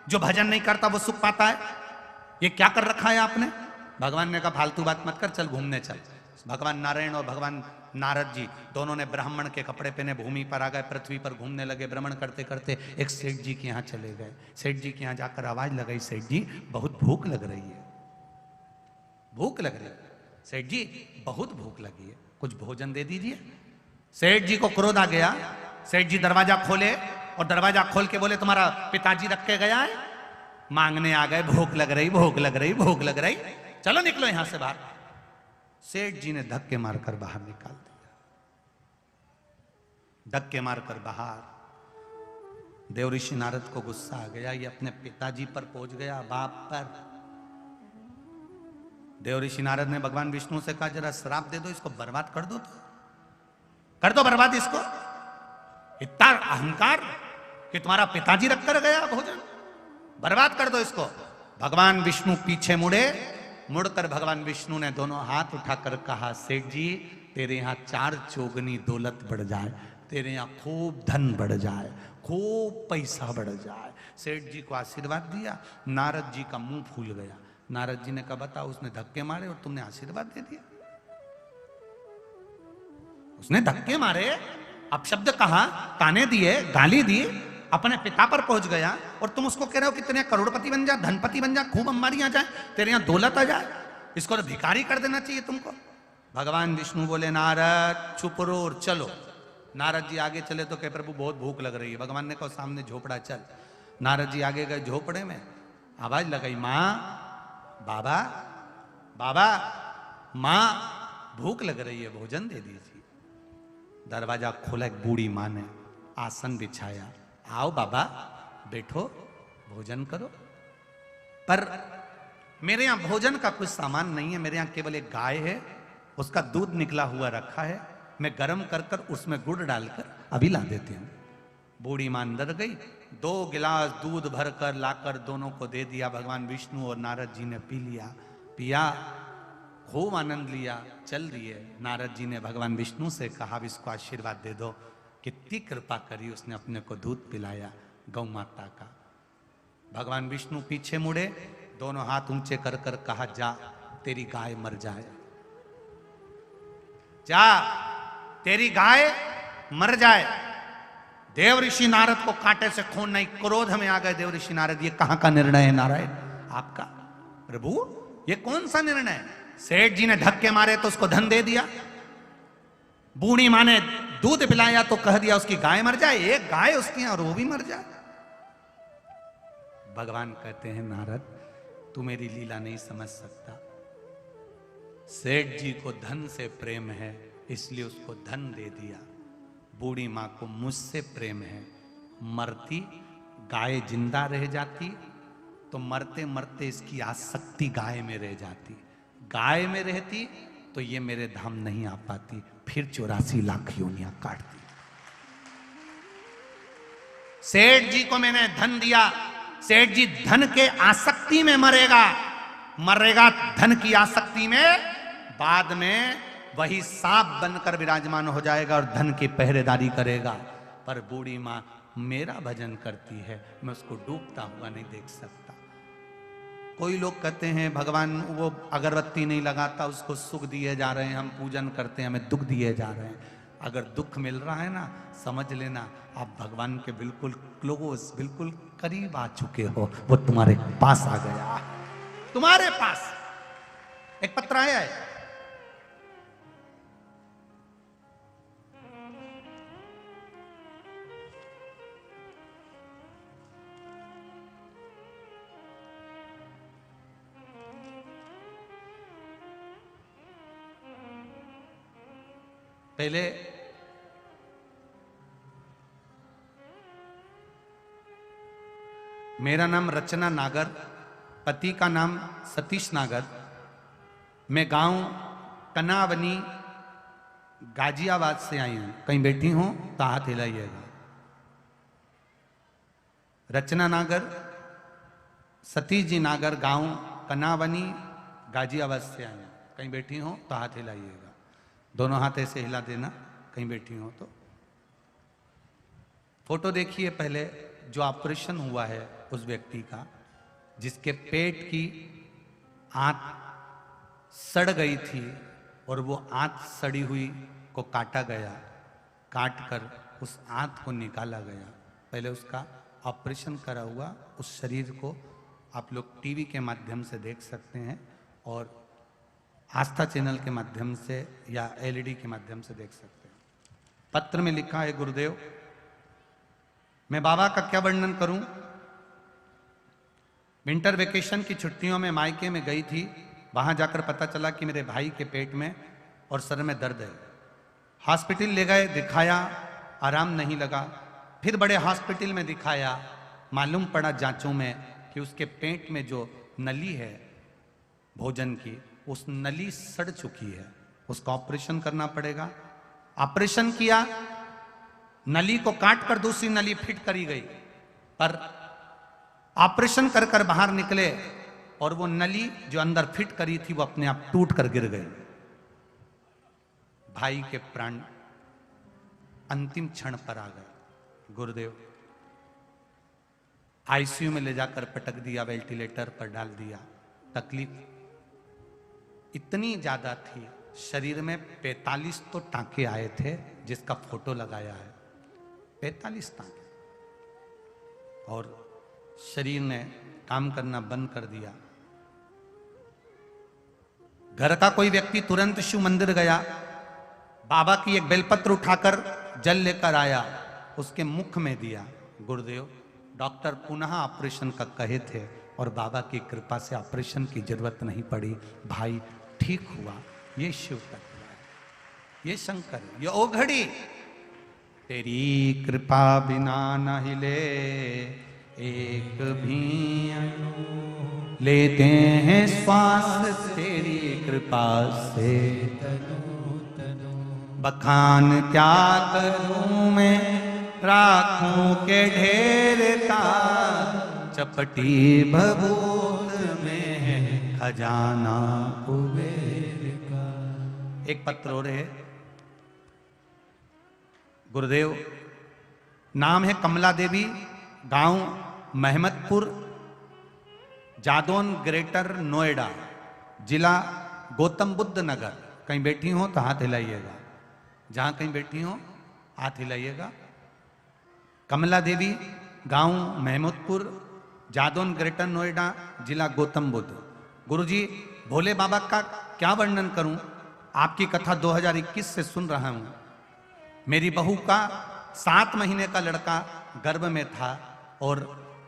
जो भजन नहीं करता वो सुख पाता है। ये क्या कर रखा है आपने? भगवान ने कहा फालतू बात मत कर, चल घूमने चल। भगवान नारायण और भगवान नारद जी दोनों ने ब्राह्मण के कपड़े पहने भूमि पर आ गए, पृथ्वी पर घूमने लगे। भ्रमण करते करते एक सेठ जी के यहाँ चले गए। सेठ जी के यहाँ जाकर आवाज लगाई, सेठ जी बहुत भूख लग रही है, भूख लग रही है सेठ जी, बहुत भूख लगी है, कुछ भोजन दे दीजिए। सेठ जी को क्रोध आ गया। सेठ जी दरवाजा खोले और दरवाजा खोल के बोले तुम्हारा पिताजी रख के गया है? मांगने आ गए, भूख लग रही, भूख लग रही, भूख लग रही, चलो निकलो यहां से बाहर। सेठ जी ने धक्के मारकर बाहर निकाल दिया, धक्के मारकर बाहर। देव ऋषि नारद को गुस्सा आ गया, ये अपने पिताजी पर पहुंच गया, बाप पर। देव ऋषि नारद ने भगवान विष्णु से कहा जरा श्राप दे दो, इसको बर्बाद कर दो, तो कर दो बर्बाद इसको। इतना अहंकार कि तुम्हारा पिताजी रख कर गया भोजन, बर्बाद कर दो इसको। भगवान विष्णु पीछे मुड़े, मुड़कर भगवान विष्णु ने दोनों हाथ उठाकर कहा सेठ जी तेरे यहां 4 चौगनी दौलत बढ़ जाए, तेरे यहां खूब धन बढ़ जाए, खूब पैसा बढ़ जाए। सेठ जी को आशीर्वाद दिया। नारद जी का मुंह फूल गया। नारद जी ने कहा बताओ, उसने धक्के मारे और तुमने आशीर्वाद दे दिया? उसने धक्के मारे, अपशब्द कहा, ताने दिए, गाली दी, अपने पिता पर पहुंच गया और तुम उसको कह रहे हो कि तेरे करोड़पति बन जा, धनपति बन जा, खूब अंबारी आ जाए, तेरे यहां दौलत आ जाए, इसको तो भिखारी कर देना चाहिए तुमको। भगवान विष्णु बोले नारद चुप रहो और चलो। नारद जी आगे चले तो कहे प्रभु बहुत भूख लग रही है। भगवान ने कहा सामने झोपड़ा चल। नारद जी आगे गए, झोपड़े में आवाज लगाई, माँ, बाबा, बाबा, माँ भूख लग रही है, भोजन दे दीजिए। दरवाजा खोला, एक बूढ़ी माँ ने आसन बिछाया, आओ बाबा बैठो, भोजन करो। पर मेरे यहां भोजन का कुछ सामान नहीं है, मेरे यहां केवल एक गाय है, उसका दूध निकला हुआ रखा है, मैं गर्म कर कर उसमें गुड़ डालकर अभी ला देती हूं। बूढ़ी मां अंदर गई, 2 गिलास दूध भरकर लाकर दोनों को दे दिया। भगवान विष्णु और नारद जी ने पी लिया, पिया, खूब आनंद लिया, चल दिए। नारद जी ने भगवान विष्णु से कहा अब इसको आशीर्वाद दे दो। कितनी कृपा करी, उसने अपने को दूध पिलाया गौ माता का। भगवान विष्णु पीछे मुड़े, दोनों हाथ ऊंचे कर कर कहा जा तेरी गाय मर जाए, जा तेरी गाय मर जाए। देव ऋषि नारद को कांटे से खून नहीं, क्रोध में आ गए देव ऋषि नारद, ये कहां का निर्णय है नारायण आपका? प्रभु ये कौन सा निर्णय है? सेठ जी ने धक्के मारे तो उसको धन दे दिया, बूढ़ी मां ने दूध पिलाया तो कह दिया उसकी गाय मर जाए, एक गाय उसकी और वो भी मर जाए। भगवान कहते हैं नारद तू मेरी लीला नहीं समझ सकता, सेठ जी को धन से प्रेम है इसलिए उसको धन दे दिया, बूढ़ी मां को मुझसे प्रेम है, मरती गाय जिंदा रह जाती तो मरते मरते इसकी आसक्ति गाय में रह जाती, गाय में रहती तो ये मेरे धाम नहीं आ पाती, फिर 84 लाख योनियां काटती। सेठ जी को मैंने धन दिया, सेठ जी धन के आसक्ति में मरेगा, मरेगा धन की आसक्ति में, बाद में वही सांप बनकर विराजमान हो जाएगा और धन की पहरेदारी करेगा। पर बूढ़ी मां मेरा भजन करती है, मैं उसको डूबता हुआ नहीं देख सकता। कोई लोग कहते हैं भगवान वो अगरबत्ती नहीं लगाता, उसको सुख दिए जा रहे हैं, हम पूजन करते हैं हमें दुख दिए जा रहे हैं। अगर दुख मिल रहा है ना, समझ लेना आप भगवान के बिल्कुल क्लोज, बिल्कुल करीब आ चुके हो, वो तुम्हारे पास आ गया, तुम्हारे पास। एक पत्र आया है, पहले मेरा नाम रचना नागर, पति का नाम सतीश नागर, मैं गांव कनावनी गाजियाबाद से आई हूं, कहीं बैठी हूं तो हाथ हिलाइएगा। रचना नागर, सतीश जी नागर, गांव कनावनी गाजियाबाद से आई हूं, कहीं बैठी हूं तो हाथ हिलाइएगा, दोनों हाथ ऐसे हिला देना कहीं बैठी हो तो। फोटो देखिए पहले, जो ऑपरेशन हुआ है उस व्यक्ति का, जिसके पेट की आंत सड़ गई थी और वो आंत सड़ी हुई को काटा गया, काट कर उस आंत को निकाला गया। पहले उसका ऑपरेशन करा हुआ उस शरीर को आप लोग टीवी के माध्यम से देख सकते हैं और आस्था चैनल के माध्यम से या एलईडी के माध्यम से देख सकते हैं। पत्र में लिखा है, गुरुदेव मैं बाबा का क्या वर्णन करूं। विंटर वेकेशन की छुट्टियों में मायके में गई थी। वहां जाकर पता चला कि मेरे भाई के पेट में और सर में दर्द है। हॉस्पिटल ले गए, दिखाया, आराम नहीं लगा। फिर बड़े हॉस्पिटल में दिखाया, मालूम पड़ा जांचों में कि उसके पेट में जो नली है भोजन की, उस नली सड़ चुकी है, उसका ऑपरेशन करना पड़ेगा। ऑपरेशन किया, नली को काट कर दूसरी नली फिट करी गई, पर ऑपरेशन कर कर बाहर निकले और वो नली जो अंदर फिट करी थी वो अपने आप टूट कर गिर गई। भाई के प्राण अंतिम क्षण पर आ गए। गुरुदेव आईसीयू में ले जाकर पटक दिया, वेंटिलेटर पर डाल दिया। तकलीफ इतनी ज्यादा थी, शरीर में 45 तो टांके आए थे, जिसका फोटो लगाया है। 45 टांके, और शरीर ने काम करना बंद कर दिया। घर का कोई व्यक्ति तुरंत शिव मंदिर गया, बाबा की एक बेलपत्र उठाकर जल लेकर आया, उसके मुख में दिया। गुरुदेव डॉक्टर पुनः ऑपरेशन का कहे थे और बाबा की कृपा से ऑपरेशन की जरूरत नहीं पड़ी, भाई ठीक हुआ। ये शिव तत्व है, ये शंकर, ये ओघड़ी। तेरी कृपा बिना न हिले एक भी अणु, लेते हैं श्वास तेरी कृपा से। बखान क्या करूं मैं राखों के ढेर का, चपटी भभूत में है खजाना कुबेर का। एक पत्र और है, गुरुदेव नाम है कमला देवी, गांव महमदपुर, जादौन, ग्रेटर नोएडा, जिला गौतम बुद्ध नगर। कहीं बैठी हो तो हाथ हिलाइएगा, जहां कहीं बैठी हो हाथ हिलाइएगा। कमला देवी, गांव महमूदपुर, जादौन, ग्रेटर नोएडा, जिला गौतम बुद्ध। गुरुजी भोले बाबा का क्या वर्णन करूं, आपकी कथा 2021 से सुन रहा हूं। मेरी बहू का 7 महीने का लड़का गर्भ में था और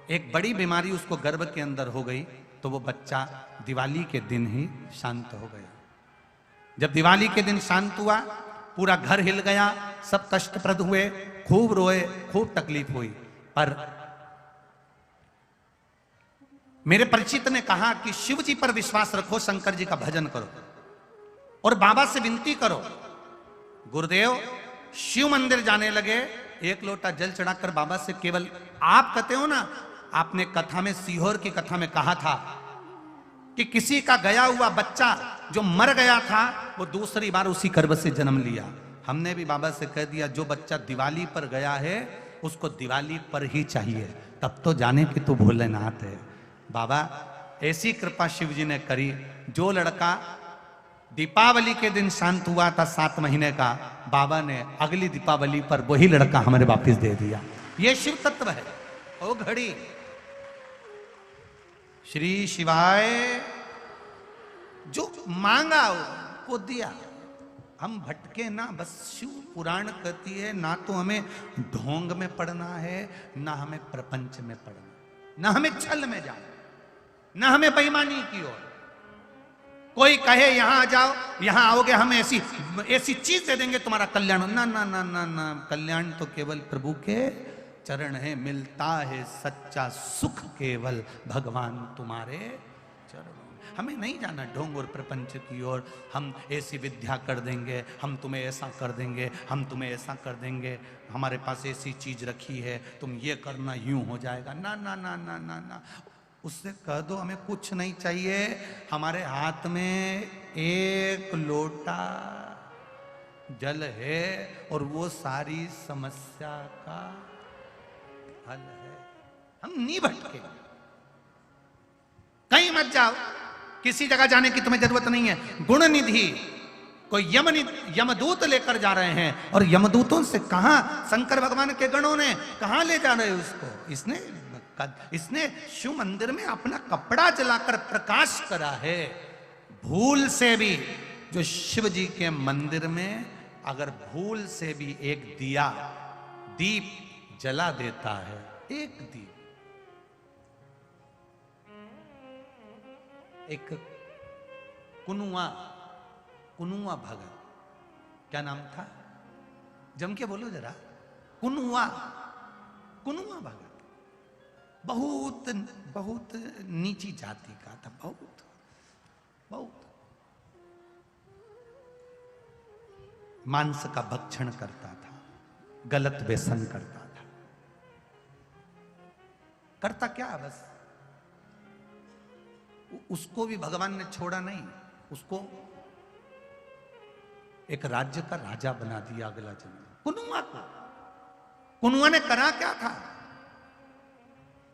एक बड़ी बीमारी उसको गर्भ के अंदर हो गई, तो वो बच्चा दिवाली के दिन ही शांत हो गया। जब दिवाली के दिन शांत हुआ, पूरा घर हिल गया, सब कष्टप्रद हुए, खूब रोए, खूब तकलीफ हुई। पर मेरे परिचित ने कहा कि शिव जी पर विश्वास रखो, शंकर जी का भजन करो और बाबा से विनती करो। गुरुदेव शिव मंदिर जाने लगे, एक लोटा जल चढ़ाकर बाबा से केवल, आप कहते हो ना, आपने कथा में, सीहोर की कथा में कहा था कि किसी का गया हुआ बच्चा जो मर गया था वो दूसरी बार उसी गर्भ से जन्म लिया। हमने भी बाबा से कह दिया, जो बच्चा दिवाली पर गया है उसको दिवाली पर ही चाहिए, तब तो जाने कि तू भोलेनाथ है। बाबा ऐसी कृपा शिव जी ने करी, जो लड़का दीपावली के दिन शांत हुआ था 7 महीने का, बाबा ने अगली दीपावली पर वही लड़का हमारे वापिस दे दिया। ये शिव तत्व है। ओ घड़ी श्री शिवाय, जो मांगा वो दिया। हम भटके ना, बस शिव पुराण कहती है, ना तो हमें ढोंग में पड़ना है, ना हमें प्रपंच में पड़ना, ना हमें छल में जाना, ना हमें बेईमानी की ओर। कोई कहे यहां आ जाओ, यहां आओगे हम ऐसी चीज दे देंगे तुम्हारा कल्याण। ना ना ना ना ना, कल्याण तो केवल प्रभु के चरण है, मिलता है सच्चा सुख केवल भगवान तुम्हारे चरण। हमें नहीं जाना ढोंग और प्रपंच की ओर। हम ऐसी विद्या कर देंगे, हम तुम्हें ऐसा कर देंगे, हम तुम्हें ऐसा कर देंगे, हमारे पास ऐसी चीज रखी है, तुम ये करना, यूं हो जाएगा। ना ना ना ना ना ना, उससे कह दो हमें कुछ नहीं चाहिए, हमारे हाथ में एक लोटा जल है और वो सारी समस्या का हल है। हम नहीं भटके, कहीं मत जाओ, किसी जगह जाने की तुम्हें जरूरत नहीं है। गुण निधि कोई यमदूत लेकर जा रहे हैं, और यमदूतों से कहा शंकर भगवान के गणों ने कहा ले जा रहे उसको। इसने शिव मंदिर में अपना कपड़ा जलाकर प्रकाश करा है। भूल से भी जो शिव जी के मंदिर में अगर भूल से भी एक दीप जला देता है, एक दीप, एक कुनुआ भगत, क्या नाम था, जम के बोलो जरा, कुनुआ भगत, बहुत बहुत नीची जाति का था, बहुत मांस का भक्षण करता था, गलत व्यसन करता था। करता क्या, बस उसको भी भगवान ने छोड़ा नहीं, उसको एक राज्य का राजा बना दिया अगला जन्म। कुनुआ ने करा क्या था,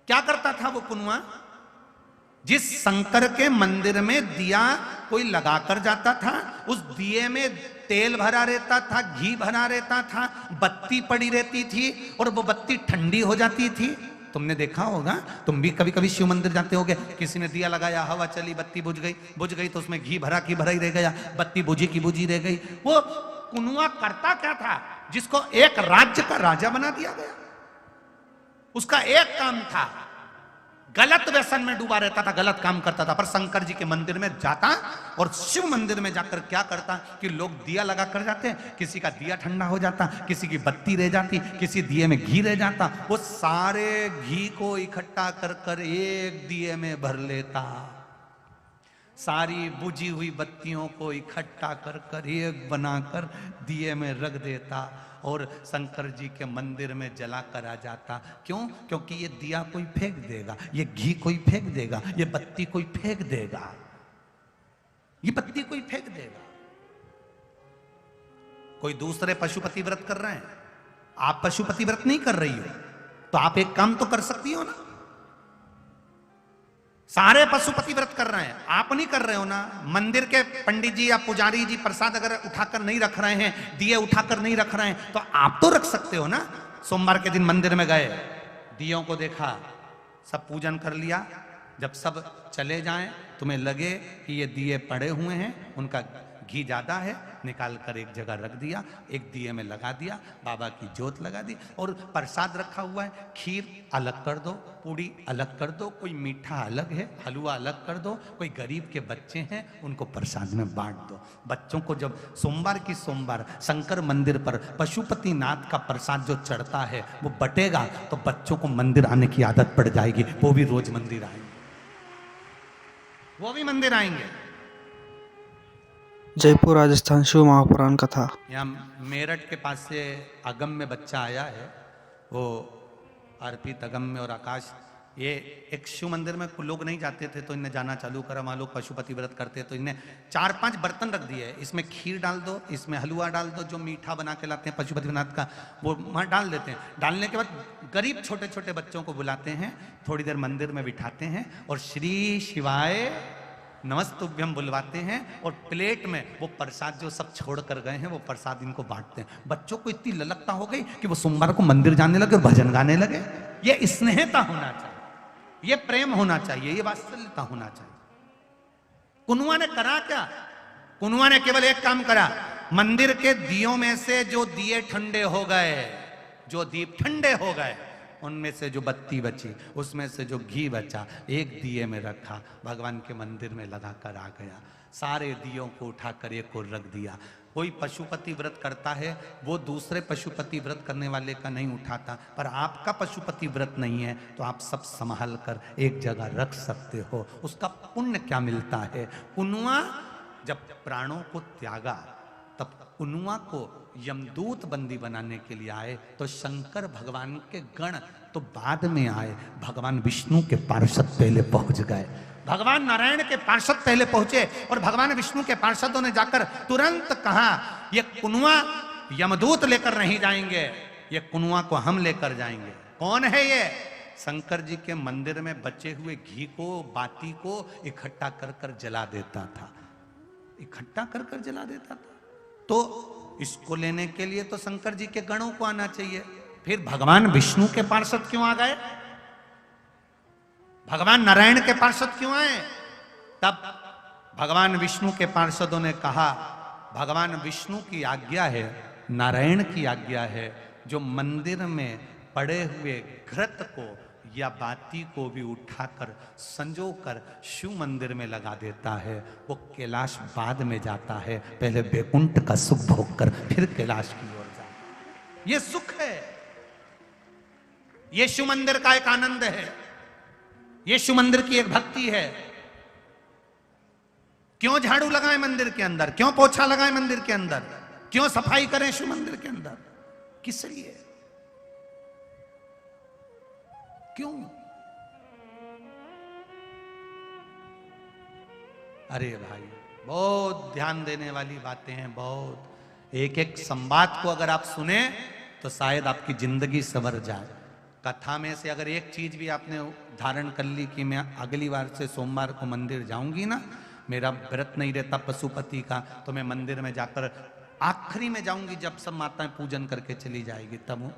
क्या करता था वो कुनुआ? जिस शंकर के मंदिर में दिया कोई लगाकर जाता था, उस दिए में तेल भरा रहता था, घी भरा रहता था, बत्ती पड़ी रहती थी, और वो बत्ती ठंडी हो जाती थी। तुमने देखा होगा, तुम भी कभी कभी शिव मंदिर जाते होगे, किसी ने दिया लगाया, हवा चली, बत्ती बुझ गई तो उसमें घी भरा की भरा ही रह गया, बत्ती बुझी की बुझी रह गई। वो कुनुआ करता क्या था, जिसको एक राज्य का राजा बना दिया गया। उसका एक काम था, गलत व्यसन में डूबा रहता था, गलत काम करता था, पर शंकर जी के मंदिर में जाता और शिव मंदिर में जाकर क्या करता कि लोग दिया लगा कर जाते, किसी का दिया ठंडा हो जाता, किसी की बत्ती रह जाती, किसी दिए में घी रह जाता, वो सारे घी को इकट्ठा कर कर एक दिए में भर लेता, सारी बुझी हुई बत्तियों को इकट्ठा कर कर एक बनाकर दिए में रख देता और शंकर जी के मंदिर में जला कर आ जाता। क्यों? क्योंकि ये दिया कोई फेंक देगा, ये घी कोई फेंक देगा, ये बत्ती कोई फेंक देगा, ये बत्ती कोई फेंक देगा। कोई दूसरे पशुपति व्रत कर रहे हैं, आप पशुपति व्रत नहीं कर रही हो, तो आप एक काम तो कर सकती हो ना। सारे पशुपति व्रत कर रहे हैं, आप नहीं कर रहे हो ना। मंदिर के पंडित जी या पुजारी जी प्रसाद अगर उठाकर नहीं रख रहे हैं, दिए उठाकर नहीं रख रहे हैं, तो आप तो रख सकते हो ना। सोमवार के दिन मंदिर में गए, दियों को देखा, सब पूजन कर लिया, जब सब चले जाएं, तुम्हें लगे कि ये दिए पड़े हुए हैं, उनका घी ज्यादा है, निकाल कर एक जगह रख दिया, एक दिए में लगा दिया, बाबा की जोत लगा दी, और प्रसाद रखा हुआ है, खीर अलग कर दो, पूड़ी अलग कर दो, कोई मीठा अलग है, हलवा अलग कर दो, कोई गरीब के बच्चे हैं उनको प्रसाद में बांट दो। बच्चों को जब सोमवार की सोमवार शंकर मंदिर पर पशुपति नाथ का प्रसाद जो चढ़ता है वो बटेगा, तो बच्चों को मंदिर आने की आदत पड़ जाएगी, वो भी रोज मंदिर आएंगे, वो भी मंदिर आएंगे। जयपुर राजस्थान शिव महापुराण कथा। यहाँ मेरठ के पास से अगम्य बच्चा आया है, वो अर्पित, अगम्य और आकाश, ये एक शिव मंदिर में लोग नहीं जाते थे तो इन्हें जाना चालू करा। वहाँ लोग पशुपति व्रत करते तो इन्हें 4-5 बर्तन रख दिए, इसमें खीर डाल दो, इसमें हलवा डाल दो, जो मीठा बना के लाते हैं पशुपति नाथ का वो वहाँ डाल देते हैं। डालने के बाद गरीब छोटे छोटे बच्चों को बुलाते हैं, थोड़ी देर मंदिर में बिठाते हैं और श्री शिवाय नमस्तुभ्यम बुलवाते हैं, और प्लेट में वो प्रसाद जो सब छोड़ कर गए हैं वो प्रसाद इनको बांटते हैं। बच्चों को इतनी ललकता हो गई कि वो सोमवार को मंदिर जाने लगे और भजन गाने लगे। ये स्नेहता होना चाहिए, ये प्रेम होना चाहिए, ये वात्सल्यता होना चाहिए। कुनुआ ने करा क्या? कुनुआ ने केवल एक काम करा, मंदिर के दियों में से जो दिए ठंडे हो गए, जो दीप ठंडे हो गए, उनमें से जो बत्ती बची, उसमें से जो घी बचा, एक दिए में रखा, भगवान के मंदिर में लगा कर आ गया। सारे दियों को उठाकर एक और रख दिया। कोई पशुपति व्रत करता है, वो दूसरे पशुपति व्रत करने वाले का नहीं उठाता, पर आपका पशुपति व्रत नहीं है तो आप सब संभाल कर एक जगह रख सकते हो, उसका पुण्य क्या मिलता है। कुनुआ जब प्राणों को त्यागा, तब कुनुआ को यमदूत बंदी बनाने के लिए आए, तो शंकर भगवान के गण तो बाद में आए, भगवान विष्णु के पार्षद पहले पहुंच गए। भगवान नारायण के पार्षद पहले पहुंचे और भगवान विष्णु के पार्षदों ने जाकर तुरंत कहा, ये कुनुआ यमदूत लेकर नहीं जाएंगे, ये कुनुआ को हम लेकर जाएंगे। कौन है ये? शंकर जी के मंदिर में बचे हुए घी को, बाती को इकट्ठा कर कर जला देता था, इकट्ठा कर कर जला देता था। तो इसको लेने के लिए तो शंकर जी के गणों को आना चाहिए। फिर भगवान विष्णु के पार्षद क्यों आ गए? भगवान नारायण के पार्षद क्यों आए? तब भगवान विष्णु के पार्षदों ने कहा, भगवान विष्णु की आज्ञा है, नारायण की आज्ञा है, जो मंदिर में पड़े हुए घृत को या बाती को भी उठाकर संजो कर शिव मंदिर में लगा देता है, वो कैलाश बाद में जाता है, पहले वैकुंठ का सुख भोग कर फिर कैलाश की ओर जाता है। ये सुख है, ये शिव मंदिर का एक आनंद है, ये शिव मंदिर की एक भक्ति है। क्यों झाड़ू लगाएं मंदिर के अंदर, क्यों पोछा लगाएं मंदिर के अंदर, क्यों सफाई करें शिव मंदिर के अंदर? किस लिए? क्यों? अरे भाई, बहुत ध्यान देने वाली बातें हैं, बहुत। एक एक संवाद को अगर आप सुने तो शायद आपकी जिंदगी संवर जाए। कथा में से अगर एक चीज भी आपने धारण कर ली कि मैं अगली बार से सोमवार को मंदिर जाऊंगी ना, मेरा व्रत नहीं रहता पशुपति का, तो मैं मंदिर में जाकर आखिरी में जाऊंगी जब सब माताएं पूजन करके चली जाएगी, तब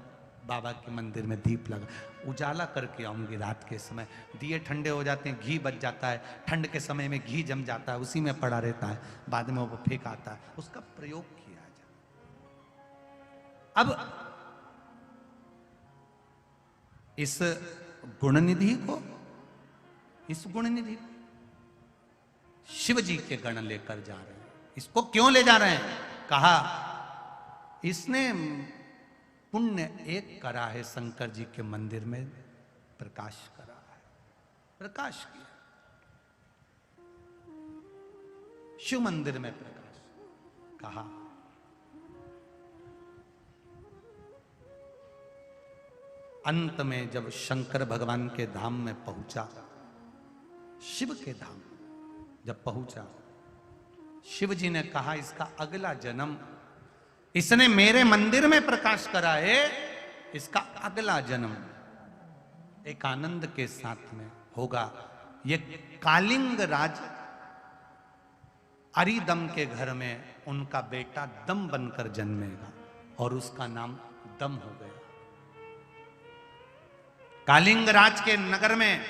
बाबा के मंदिर में दीप लगा उजाला करके आऊंगी। रात के समय दिए ठंडे हो जाते हैं, घी बच जाता है, ठंड के समय में घी जम जाता है, उसी में पड़ा रहता है, बाद में वो फेंक आता है, उसका प्रयोग किया जाए। अब इस गुणनिधि को, इस गुणनिधि को शिव जी के गण लेकर जा रहे हैं। इसको क्यों ले जा रहे हैं? कहा इसने पुण्य एक करा है, शंकर जी के मंदिर में प्रकाश करा है, प्रकाश किया शिव मंदिर में प्रकाश। कहा अंत में जब शंकर भगवान के धाम में पहुंचा, शिव के धाम जब पहुंचा, शिव जी ने कहा इसका अगला जन्म, इसने मेरे मंदिर में प्रकाश करा है, इसका अगला जन्म एक आनंद के साथ में होगा। ये कालिंग राज अरिदम के घर में उनका बेटा दम बनकर जन्मेगा और उसका नाम दम हो गया। कालिंग राज के नगर में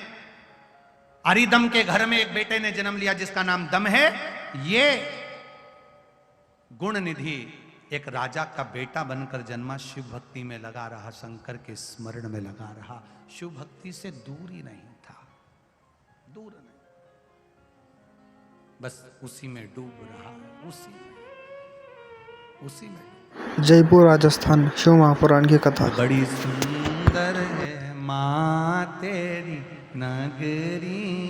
अरिदम के घर में एक बेटे ने जन्म लिया जिसका नाम दम है। ये गुणनिधि एक राजा का बेटा बनकर जन्मा, शिव भक्ति में लगा रहा, शंकर के स्मरण में लगा रहा, शिव भक्ति से दूर ही नहीं था, दूर नहीं, बस उसी में डूब रहा, उसी में। जयपुर राजस्थान शिव महापुराण की कथा। बड़ी सुंदर है माँ तेरी नगरी,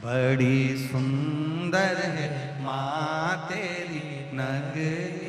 बड़ी सुंदर है माँ तेरी नगरी,